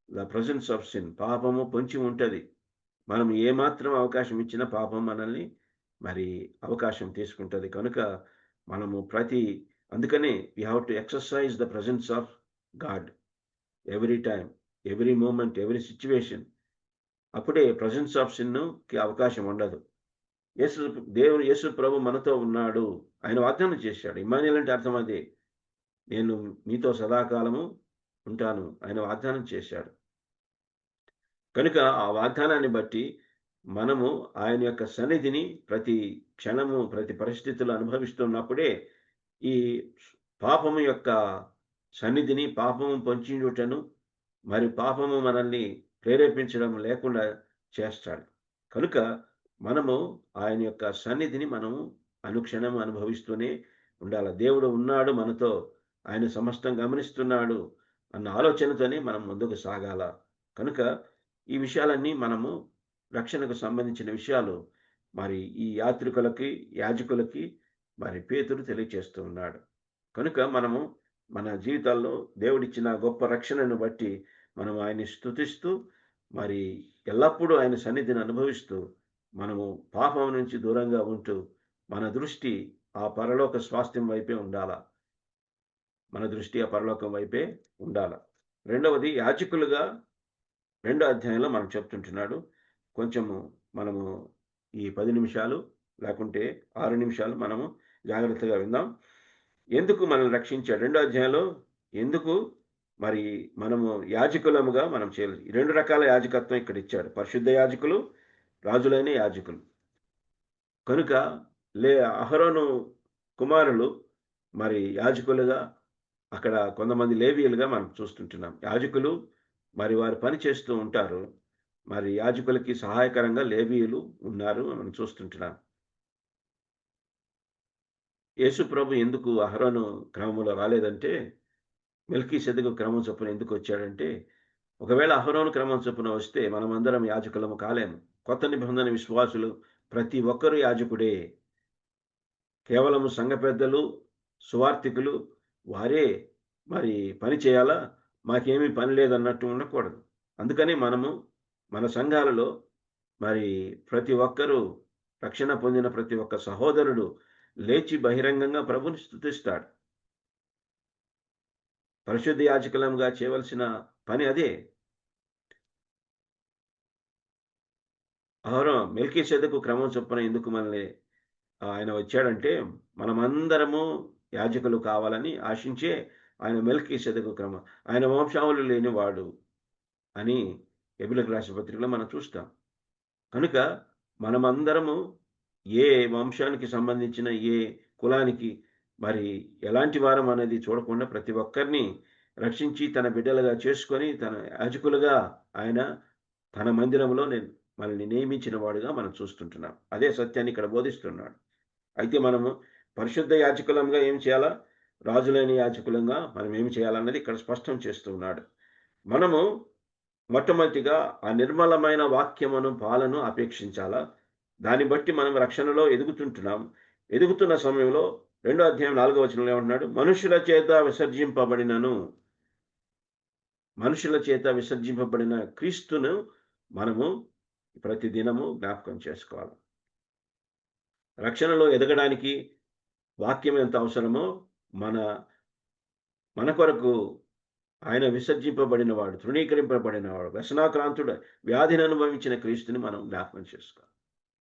ద ప్రజెన్స్ ఆఫ్ సిన్, పాపము పొంచి ఉంటుంది. మనం ఏమాత్రం అవకాశం ఇచ్చినా పాపం మనల్ని మరి అవకాశం తీసుకుంటుంది. కనుక మనము అందుకనే we have to exercise the presence of God every time, every moment, every situation. అప్పుడే ప్రజెన్స్ ఆఫ్ సిన్కి అవకాశం ఉండదు. యేసు ప్రభు మనతో ఉన్నాడు, ఆయన వాగ్దానం చేశాడు. ఇమ్మానుయేల్ అంటే అర్థం అదే, నేను మీతో సదాకాలము ఉంటాను, ఆయన వాగ్దానం చేశాడు. కనుక ఆ వాగ్దానాన్ని బట్టి మనము ఆయన యొక్క సన్నిధిని ప్రతి క్షణము, ప్రతి పరిస్థితులు అనుభవిస్తున్నప్పుడే ఈ పాపము యొక్క సన్నిధిని, పాపము పొంచుటను, మరి పాపము మనల్ని ప్రేరేపించడం లేకుండా చేస్తాడు. కనుక మనము ఆయన యొక్క సన్నిధిని మనము అనుక్షణం అనుభవిస్తూనే ఉండాలి. దేవుడు ఉన్నాడు మనతో, ఆయన సమస్తం గమనిస్తున్నాడు అన్న ఆలోచనతోనే మనం ముందుకు సాగాల. కనుక ఈ విషయాలన్నీ మనము రక్షణకు సంబంధించిన విషయాలు మరి ఈ యాత్రికులకి, యాజకులకి మరి పేతురు తెలియచేస్తూ ఉన్నాడు. కనుక మనము మన జీవితాల్లో దేవుడిచ్చిన గొప్ప రక్షణను బట్టి మనం ఆయన్ని స్తుతిస్తూ మరి ఎల్లప్పుడూ ఆయన సన్నిధిని అనుభవిస్తూ మనము పాపం నుంచి దూరంగా ఉంటూ మన దృష్టి ఆ పరలోక స్వాస్థ్యం వైపే ఉండాల. మన దృష్టి ఆ పరలోకం వైపే ఉండాల. రెండవది, యాజకులుగా 2వ అధ్యాయంలో మనం చెప్తుంటున్నాడు. కొంచెము మనము ఈ 10 నిమిషాలు లేకుంటే 6 నిమిషాలు మనము జాగ్రత్తగా విందాం. ఎందుకు మనల్ని రక్షించాడు? 2వ అధ్యాయంలో ఎందుకు మరి మనము యాజకులముగా మనం చేయాలి. 2 రకాల యాజకత్వం ఇక్కడ ఇచ్చాడు, పరిశుద్ధ యాజకులు, రాజులైన యాజకులు. కనుక అహరోను కుమారులు మరి యాజకులుగా, అక్కడ కొంతమంది లేవీయులుగా మనం చూస్తుంటున్నాం. యాజకులు మరి వారు పని చేస్తూ ఉంటారు, మరి యాజకులకి సహాయకరంగా లేవీయులు ఉన్నారు మనం చూస్తుంటున్నాం. యేసు ప్రభు ఎందుకు అహరోను క్రమంలో రాలేదంటే, మెల్కీసెదెకు క్రమం చొప్పున ఎందుకు వచ్చాడంటే, ఒకవేళ అహరోను క్రమం చొప్పున వస్తే మనమందరం యాజకులము కాలేము. కొత్త నిబంధన విశ్వాసులు ప్రతి ఒక్కరు యాజకుడే. కేవలము సంఘ పెద్దలు, సువార్థికులు వారే మరి పని చేయాలా, మాకేమీ పని లేదన్నట్టు ఉండకూడదు. అందుకని మనము మన సంఘాలలో మరి ప్రతి ఒక్కరూ, రక్షణ పొందిన ప్రతి ఒక్క సహోదరుడు లేచి బహిరంగంగా ప్రభుని స్తుతిస్తాడు. పరిశుద్ధ యాజకులంగా చేయవలసిన పని అదే. మెల్కీసెదెకు క్రమం చొప్పున ఎందుకు మనల్ని ఆయన వచ్చాడంటే, మనమందరము యాజకులు కావాలని ఆశించే ఆయన మెల్కీసెదెకు క్రమం, ఆయన వంశావళి లేనివాడు అని ఎబిలకు రాసిన పత్రికలో మనం చూస్తాం. కనుక మనమందరము ఏ వంశానికి సంబంధించిన, ఏ కులానికి మరి ఎలాంటి వారం అనేది చూడకుండా ప్రతి ఒక్కరిని రక్షించి తన బిడ్డలుగా చేసుకొని తన యాజకులుగా ఆయన తన మందిరంలో మనల్ని నియమించిన వాడుగా మనం చూస్తుంటున్నాం. అదే సత్యాన్ని ఇక్కడ బోధిస్తున్నాడు. అయితే మనము పరిశుద్ధ యాజకులంగా ఏం చేయాలా, రాజులైన యాజకులంగా మనం ఏమి చేయాలన్నది ఇక్కడ స్పష్టం చేస్తున్నాడు. మనము మొట్టమొదటిగా ఆ నిర్మలమైన వాక్యమును, పాలను అపేక్షించాలా. దాన్ని బట్టి మనం రక్షణలో ఎదుగుతుంటున్నాం. ఎదుగుతున్న సమయంలో 2వ అధ్యాయం 4వ వచనంలో ఏమంటున్నాడు? మనుషుల చేత విసర్జింపబడిన క్రీస్తును మనము ప్రతి దినము జ్ఞాపకం చేసుకోవాలి. రక్షణలో ఎదగడానికి వాక్యం ఎంత అవసరమో మన కొరకు ఆయన విసర్జింపబడిన వాడు, తృణీకరింపబడిన వాడు, వ్యసనాక్రాంతుడు, వ్యాధిని అనుభవించిన క్రీస్తుని మనం జ్ఞాపకం చేసుకోవాలి.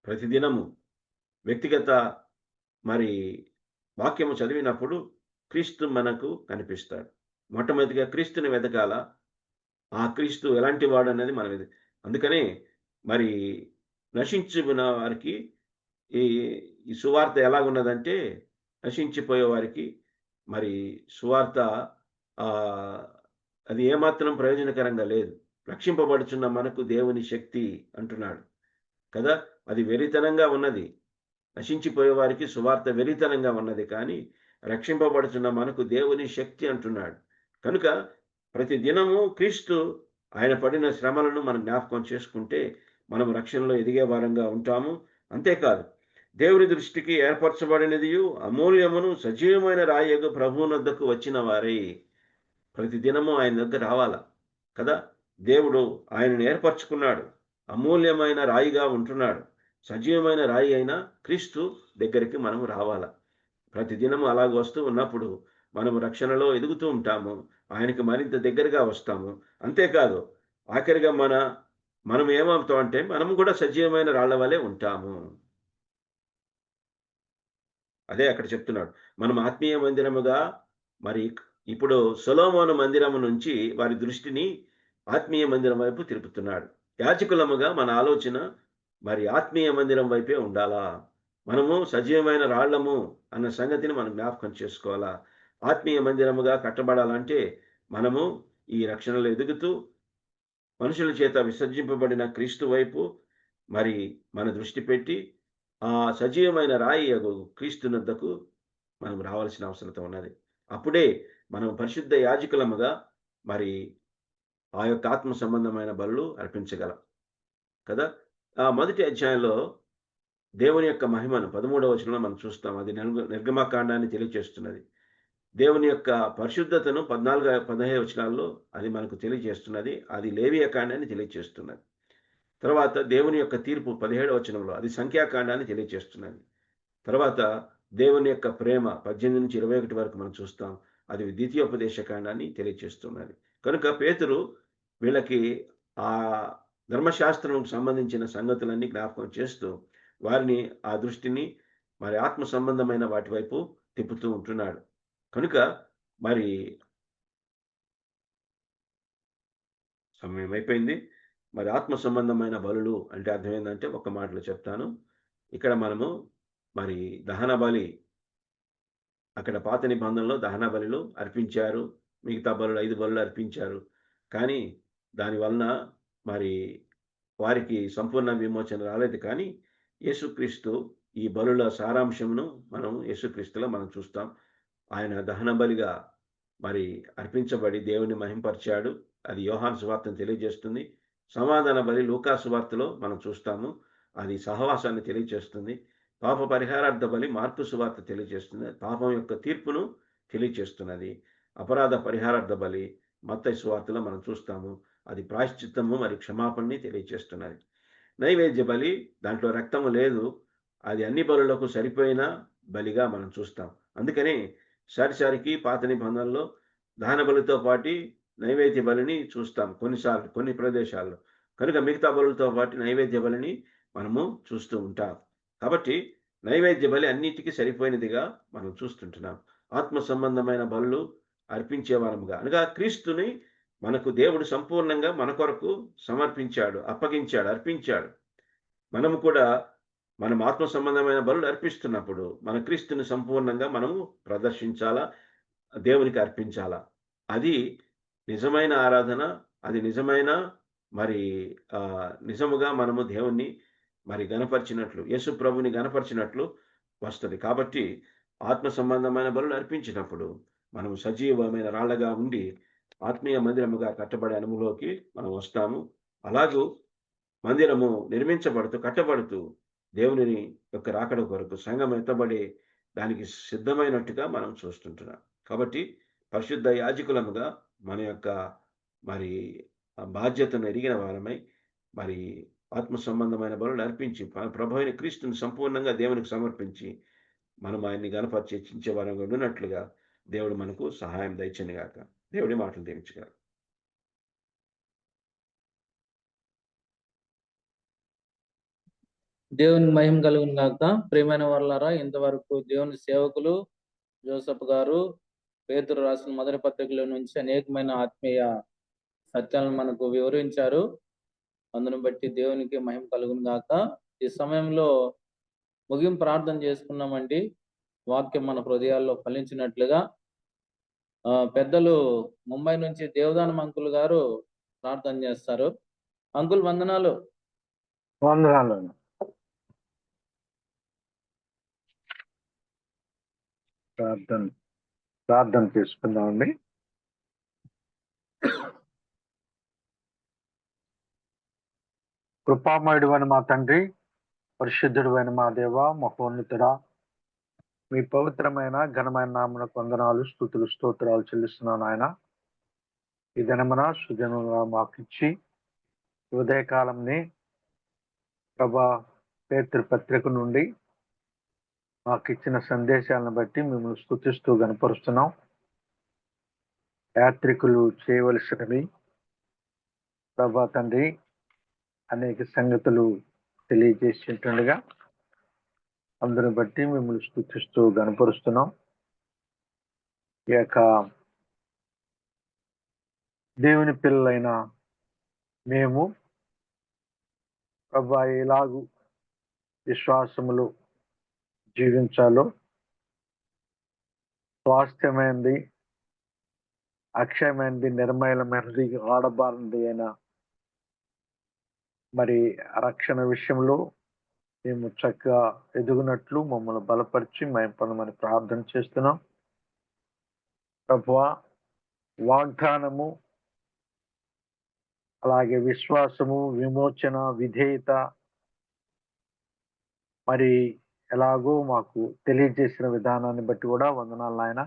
ప్రతిదినము వ్యక్తిగత వాక్యము చదివినప్పుడు క్రీస్తు మనకు కనిపిస్తాడు. మొట్టమొదటిగా క్రీస్తుని వెతకాల. ఆ క్రీస్తు ఎలాంటి వాడు అనేది మనం అందుకనే నశించిన వారికి ఈ సువార్త ఎలాగున్నదంటే, నశించిపోయే వారికి సువార్త అది ఏమాత్రం ప్రయోజనకరంగా లేదు. రక్షింపబడుచున్న మనకు దేవుని శక్తి అంటున్నాడు కదా. అది వెరితనంగా ఉన్నది. నశించిపోయే వారికి సువార్త వెరితనంగా ఉన్నది, కానీ రక్షింపబడుచున్న మనకు దేవుని శక్తి అంటున్నాడు. కనుక ప్రతి దినము క్రీస్తు ఆయన పడిన శ్రమలను మనం జ్ఞాపకం చేసుకుంటే మనం రక్షణలో ఎదిగే వారంగా ఉంటాము. అంతేకాదు, దేవుని దృష్టికి ఏర్పరచబడినదియు అమూల్యమును సజీవమైన రాయగు ప్రభువునొద్దకు వచ్చిన వారై ప్రతి దినము ఆయన దగ్గర రావాలా కదా. దేవుడు ఆయనను ఏర్పరచుకున్నాడు, అమూల్యమైన రాయిగా ఉంటున్నాడు. సజీవమైన రాయి అయిన క్రీస్తు దగ్గరికి మనం రావాలా. ప్రతిదినము అలాగ వస్తూ ఉన్నప్పుడు మనము రక్షణలో ఎదుగుతూ ఉంటాము, ఆయనకి మరింత దగ్గరగా వస్తాము. అంతేకాదు, ఆఖరిగా మనం ఏమవుతామంటే మనము కూడా సజీవమైన రాళ్ల వలె ఉంటాము. అదే అక్కడ చెప్తున్నాడు. మనం ఆత్మీయ మందిరముగా ఇప్పుడు సొలొమోను మందిరము నుంచి వారి దృష్టిని ఆత్మీయ మందిరం వైపు తిరుపుతున్నాడు. యాజకులముగా మన ఆలోచన ఆత్మీయ మందిరం వైపే ఉండాలా. మనము సజీవమైన రాళ్లము అన్న సంగతిని మనం జ్ఞాపకం చేసుకోవాలా. ఆత్మీయ మందిరముగా కట్టబడాలంటే మనము ఈ రక్షణలో ఎదుగుతూ మనుషుల చేత విసర్జింపబడిన క్రీస్తు వైపు మన దృష్టి పెట్టి ఆ సజీవమైన రాయి క్రీస్తునొద్దకు మనం రావాల్సిన అవసరం ఉన్నది. అప్పుడే మనం పరిశుద్ధ యాజకులముగా ఆ యొక్క ఆత్మ సంబంధమైన బలులు అర్పించగలం కదా. ఆ మొదటి అధ్యాయంలో దేవుని యొక్క మహిమను 13వ వచనంలో మనం చూస్తాం. అది నిర్గమకాండాన్ని తెలియజేస్తున్నది. దేవుని యొక్క పరిశుద్ధతను 14, 15 వచనాల్లో అది మనకు తెలియజేస్తున్నది. అది లేవియ కాండాన్ని తెలియజేస్తున్నది. తర్వాత దేవుని యొక్క తీర్పు 17వ వచనంలో అది సంఖ్యాకాండాన్ని తెలియజేస్తున్నది. తర్వాత దేవుని యొక్క ప్రేమ 18 నుంచి 21 వరకు మనం చూస్తాం. అది ద్వితీయోపదేశ కాండాన్ని తెలియజేస్తున్నది. కనుక పేతురు వీళ్ళకి ఆ ధర్మశాస్త్రం సంబంధించిన సంగతులన్నీ జ్ఞాపకం చేస్తూ వారిని ఆ దృష్టిని ఆత్మ సంబంధమైన వాటి వైపు తిప్పుతూ ఉంటున్నాడు. కనుక సమయం అయిపోయింది. ఆత్మ సంబంధమైన బలులు అంటే అర్థం ఏంటంటే ఒక మాటలో చెప్తాను. ఇక్కడ మనము దహన బలి, అక్కడ పాత నిబంధనలో దహన బలులు అర్పించారు, మిగతా బలులు 5 బలులు అర్పించారు. కానీ దానివలన వారికి సంపూర్ణ విమోచన రాలేదు. కానీ యేసుక్రీస్తు ఈ బలుల సారాంశమును మనం యేసుక్రీస్తులో మనం చూస్తాం. ఆయన దహన బలిగా అర్పించబడి దేవుని మహింపరిచాడు. అది యోహాను సువార్తను తెలియజేస్తుంది. సమాధాన బలి లూకా సువార్తలో మనం చూస్తాము. అది సహవాసాన్ని తెలియజేస్తుంది. పాప పరిహారార్థ బలి మార్కు సువార్త తెలియజేస్తుంది. పాపం యొక్క తీర్పును తెలియజేస్తున్నది. అపరాధ పరిహారార్థ బలి మత్తయి సువార్తలో మనం చూస్తాము. అది ప్రాయశ్చిత్తము క్షమాపణని తెలియజేస్తున్నది. నైవేద్య బలి, దాంట్లో రక్తము లేదు, అది అన్ని బలులకు సరిపోయిన బలిగా మనం చూస్తాం. అందుకని సరిసరికి పాత నిబంధనలో దహన బలితో పాటు నైవేద్య బలిని చూస్తాం కొన్నిసార్లు కొన్ని ప్రదేశాల్లో. కనుక మిగతా బలులతో పాటు నైవేద్య బలిని మనము చూస్తూ ఉంటాం. కాబట్టి నైవేద్య బలి అన్నిటికీ సరిపోయినదిగా మనం చూస్తుంటున్నాం. ఆత్మ సంబంధమైన బలులు అర్పించేవారముగా అనగా క్రీస్తుని మనకు దేవుడు సంపూర్ణంగా మన కొరకు సమర్పించాడు, అప్పగించాడు, అర్పించాడు. మనము కూడా మనం ఆత్మ సంబంధమైన బలులు అర్పిస్తున్నప్పుడు మన క్రీస్తుని సంపూర్ణంగా మనము ప్రదర్శించాలా, దేవునికి అర్పించాలా. అది నిజమైన ఆరాధన. అది నిజమైన నిజముగా మనము దేవుణ్ణి గణపరిచినట్లు, యేసు ప్రభుని గణపరిచినట్లు వస్తుంది. కాబట్టి ఆత్మ సంబంధమైన బలులు అర్పించినప్పుడు మనము సజీవమైన రాళ్లగా ఉండి ఆత్మీయ మందిరముగా కట్టబడే అనుభవంలోకి మనం వస్తాము. అలాగూ మందిరము నిర్మించబడుతూ కట్టబడుతూ దేవుని యొక్క రాకడ కొరకు సంఘం ఎత్తబడే దానికి సిద్ధమైనట్టుగా మనం చూస్తుంటున్నాం. కాబట్టి పరిశుద్ధ యాజకులముగా మన యొక్క మరి బాధ్యతను ఎరిగిన వారమై మరి ఆత్మ సంబంధమైన బలులు అర్పించి ప్రభు అయిన క్రీస్తుని సంపూర్ణంగా దేవునికి సమర్పించి మనం ఆయన్ని గణపరిచి హెచ్చించే వారంగా ఉన్నట్లుగా దేవుడు మనకు సహాయం దయచని గాక. దేవుడి మాటలు దీవించగలరు. దేవుని మహిమ కలుగును గాక. ప్రియమైన వాళ్ళారా, ఇంతవరకు దేవుని సేవకులు జోసెఫ్ గారు పేతురు రాసిన మొదటి పత్రికలో నుంచి అనేకమైన ఆత్మీయ సత్యాలను మనకు వివరించారు. అందును బట్టి దేవునికి మహిమ కలుగును గాక. ఈ సమయంలో ముగింపు ప్రార్థన చేసుకున్నామండి. వాక్యం మన హృదయాల్లో ఫలించినట్లుగా. పెద్దలు ముంబై నుంచి దేవదానం అంకుల్ గారు ప్రార్థన చేస్తారు. అంకుల్ వందనాలు. వందనాలు. ప్రార్థన చేసుకుందామండి. కృపామయుడు అని మా తండ్రి, పరిశుద్ధుడు అయిన మా దేవ, మహోన్నతుడా, మీ పవిత్రమైన ఘనమైన నామమునకు వందనాలు, స్తుతులు, స్తోత్రాలు చెల్లిస్తున్నాను ఆయన. ఈ దినమున సుజనుగా మాకిచ్చి ఉదయకాలంని ప్రభా పేతురు పత్రిక నుండి మాకు ఇచ్చిన సందేశాలను బట్టి మిమ్మల్ని స్తుతిస్తూ గనపరుస్తున్నాం. యాత్రికులు చేయవలసినవి ప్రభా తండ్రి అనేక సంగతులు తెలియజేసింటుండగా అందుని బట్టి మిమ్మల్ని స్తుతిస్తూ గనపరుస్తున్నాం. ఈ యొక్క దేవుని పిల్లలైన మేము ప్రభా ఎలాగూ విశ్వాసములు జీవించాలో, స్వాస్థ్యమైనది, అక్షయమైనది, నిర్మలమైనది, ఆడబారినది అయిన మరి రక్షణ విషయంలో మేము చక్కగా ఎదుగునట్లు మమ్మల్ని బలపరిచి మేము పొందమని ప్రార్థన చేస్తున్నాం. ప్రభువా, వాగ్దానము, అలాగే విశ్వాసము, విమోచన, విధేయత మరి ఎలాగో మాకు తెలియజేసిన విధానాన్ని బట్టి కూడా వందనాలు నాయన.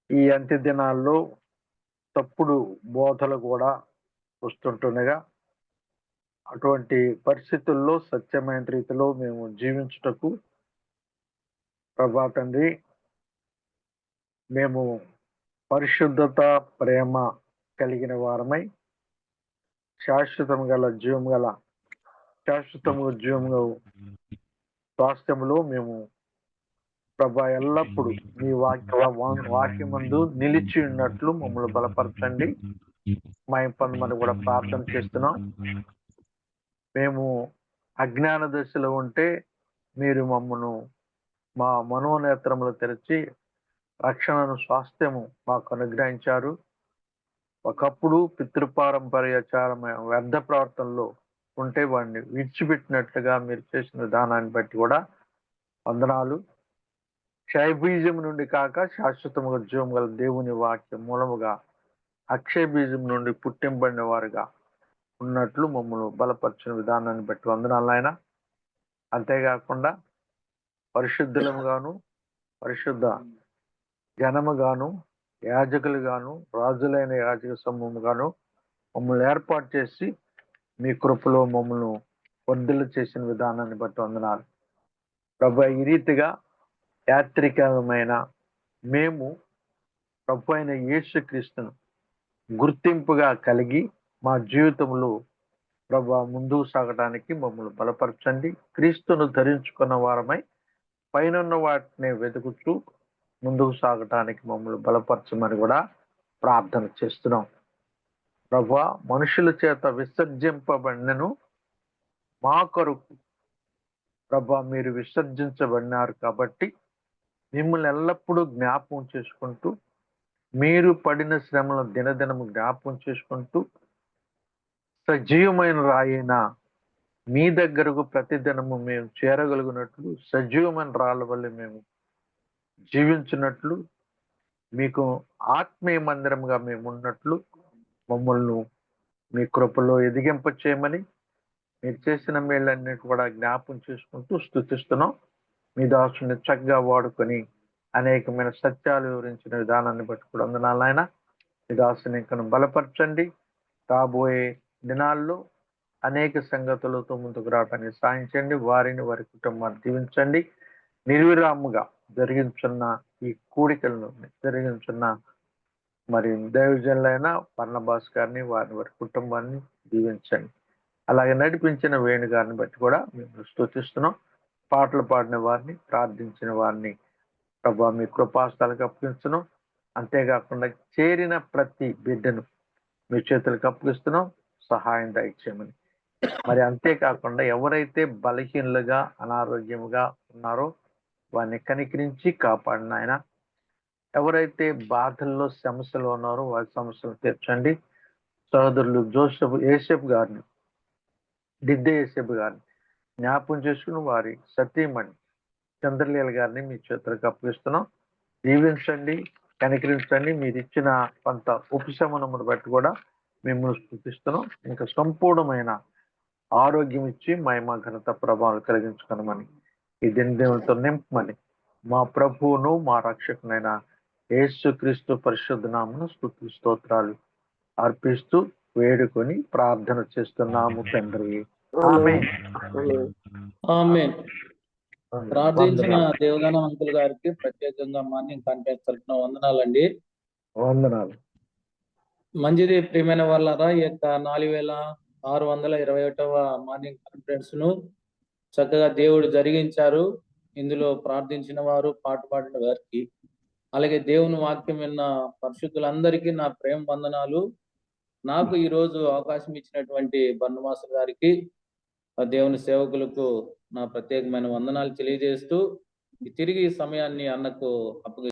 ఈ అంత్య దినాల్లో తప్పుడు బోధలు కూడా వస్తుంటుండగా అటువంటి పరిస్థితుల్లో సత్యమైన రీతిలో మేము జీవించుటకు ప్రభా తండ్రి మేము పరిశుద్ధత, ప్రేమ కలిగిన వారమై శాశ్వతం గల జీవముగా స్వాస్థ్యములో మేము ప్రభా ఎల్లప్పుడూ మీ వాక్యమందు నిలిచి ఉన్నట్లు మమ్మల్ని బలపరచండి. మా పొందమని కూడా ప్రార్థన చేస్తున్నాం. మేము అజ్ఞాన దశలో ఉంటే మీరు మమ్మను మా మనోనేత్రములు తెరిచి రక్షణను, స్వాస్థ్యము మాకు అనుగ్రహించారు. ఒకప్పుడు పితృపారంపర్యాచారమైన వ్యర్థ ప్రవర్తనలో ఉంటే వాడిని విడిచిపెట్టినట్లుగా మీరు చేసిన విధానాన్ని బట్టి కూడా వందనాలు. క్షయబీజం నుండి కాక శాశ్వతముగా జీవం గల దేవుని వాక్యం మూలముగా అక్షయ బీజం నుండి పుట్టింపడిన వారుగా ఉన్నట్లు మమ్మల్ని బలపరిచిన విధానాన్ని బట్టి వందనాలు ఆయన. అంతేకాకుండా పరిశుద్ధులముగాను, పరిశుద్ధ జనముగాను, యాజకులుగాను, రాజులైన యాజక సమూహముగాను మమ్మల్ని ఏర్పాటు చేసి మీ కృపలో మమ్మల్ని వర్ధిల్ల చేసిన విధానాన్ని బట్టి వందనాలు ప్రభు. ఈ రీతిగా యాత్రికమైన మేము ప్రభు అయిన యేసుక్రీస్తును గుర్తింపుగా కలిగి మా జీవితంలో ప్రభు ముందుకు సాగడానికి మమ్మల్ని బలపరచండి. క్రీస్తును ధరించుకున్న వారమై పైన వాటిని వెతుకుతూ ముందుకు సాగటానికి మమ్మల్ని బలపరచమని కూడా ప్రార్థన చేస్తున్నాం. ప్రభు, మనుషుల చేత విసర్జింపబడినను మా కొరకు ప్రభు మీరు విసర్జించబడినారు కాబట్టి మిమ్మల్ని ఎల్లప్పుడూ జ్ఞాపకం చేసుకుంటూ, మీరు పడిన శ్రమలను దినదినము జ్ఞాపకం చేసుకుంటూ, సజీవమైన రాయిన మీ దగ్గరకు ప్రతిదినము మేము చేరగలిగినట్లు, సజీవమైన రాళ్ళ వల్ల మేము జీవించినట్లు, మీకు ఆత్మీయ మందిరముగా మేము ఉన్నట్లు మమ్మల్ని మీ కృపలో ఎదిగింప చేయమని మీరు చేసిన మేళ్ళన్నీ కూడా జ్ఞాపం చేసుకుంటూ స్తుతిస్తున్నాం. మీ దాసుని చక్కగా వాడుకొని అనేకమైన సత్యాలు వివరించిన విధానాన్ని బట్టి కూడా వందనాలు నాయన. మీ దాసుని ఇంకను బలపరచండి. రాబోయే దినాల్లో అనేక సంగతులతో ముందుకు రావడానికి సాధించండి. వారిని వారి కుటుంబాన్ని దీవించండి. నిర్విరాముగా జరిగించున్న ఈ కూడికలను జరిగించున్న మరి దైవజనులైన బర్నబాస్ గారిని వారి వారి కుటుంబాన్ని దీవించండి. అలాగే నడిపించిన వేణు గారిని బట్టి కూడా మేము స్తుతిస్తున్నాం. పాటలు పాడిన వారిని, ప్రార్థించిన వారిని ప్రభా మీ కృపాస్థలకు అప్పగిస్తున్నాం. అంతేకాకుండా చేరిన ప్రతి బిడ్డను మీ చేతులకు అప్పగిస్తున్నాం. సహాయం దయచేయమని. మరి అంతేకాకుండా ఎవరైతే బలహీనులుగా అనారోగ్యముగా ఉన్నారో వారిని కనికరించి కాపాడిన ఆయన. ఎవరైతే బాధల్లో సమస్యలు ఉన్నారో వారి సమస్యలు తీర్చండి. సహోదరులు ఏసేపు గారిని, దిద్దే ఏసేపు గారిని జ్ఞాపం చేసుకుని వారి సతీమణి చంద్రలీల గారిని మీ చేతులకు అప్పగిస్తున్నాం. దీవించండి, కనికరించండి. మీరు ఇచ్చిన కొంత ఉపశమనమును బట్టి కూడా మిమ్మల్ని స్తుతిస్తున్నాం. ఇంకా సంపూర్ణమైన ఆరోగ్యం ఇచ్చి మహిమ ఘనత ప్రభావం కలిగించుకునమని, ఈ దినదేవులతో నింపమని మా ప్రభువును మా రక్షకునైన యేసుక్రీస్తు పరిశుద్ధ నామమున స్తుతి స్తోత్రాలు అర్పిస్తూ వేడుకొని ప్రార్థన చేస్తున్నాము తండ్రి. ఆమేన్. ఆమేన్. ప్రార్థించిన దేవదాన అంకుల్ గారికి ప్రత్యేకంగా మార్నింగ్ కాంటాక్ట్ తరఫున వందనాలండి. వందనాలు. మంచిది ప్రియమైన వాళ్ళారా, ఈ యొక్క 4621వ మార్నింగ్ కాన్ఫరెన్స్ ను చక్కగా దేవుడు జరిగించారు. ఇందులో ప్రార్థించిన వారు, పాట పాడిన వారికి, అలాగే దేవుని వాక్యం విన్న పరిశుద్ధులందరికీ నా ప్రేమ వందనాలు. నాకు ఈ రోజు అవకాశం ఇచ్చినటువంటి బర్నబాస్ గారికి, ఆ దేవుని సేవకులకు నా ప్రత్యేకమైన వందనాలు తెలియజేస్తూ తిరిగి ఈ సమయాన్ని అన్నకు అప్పగి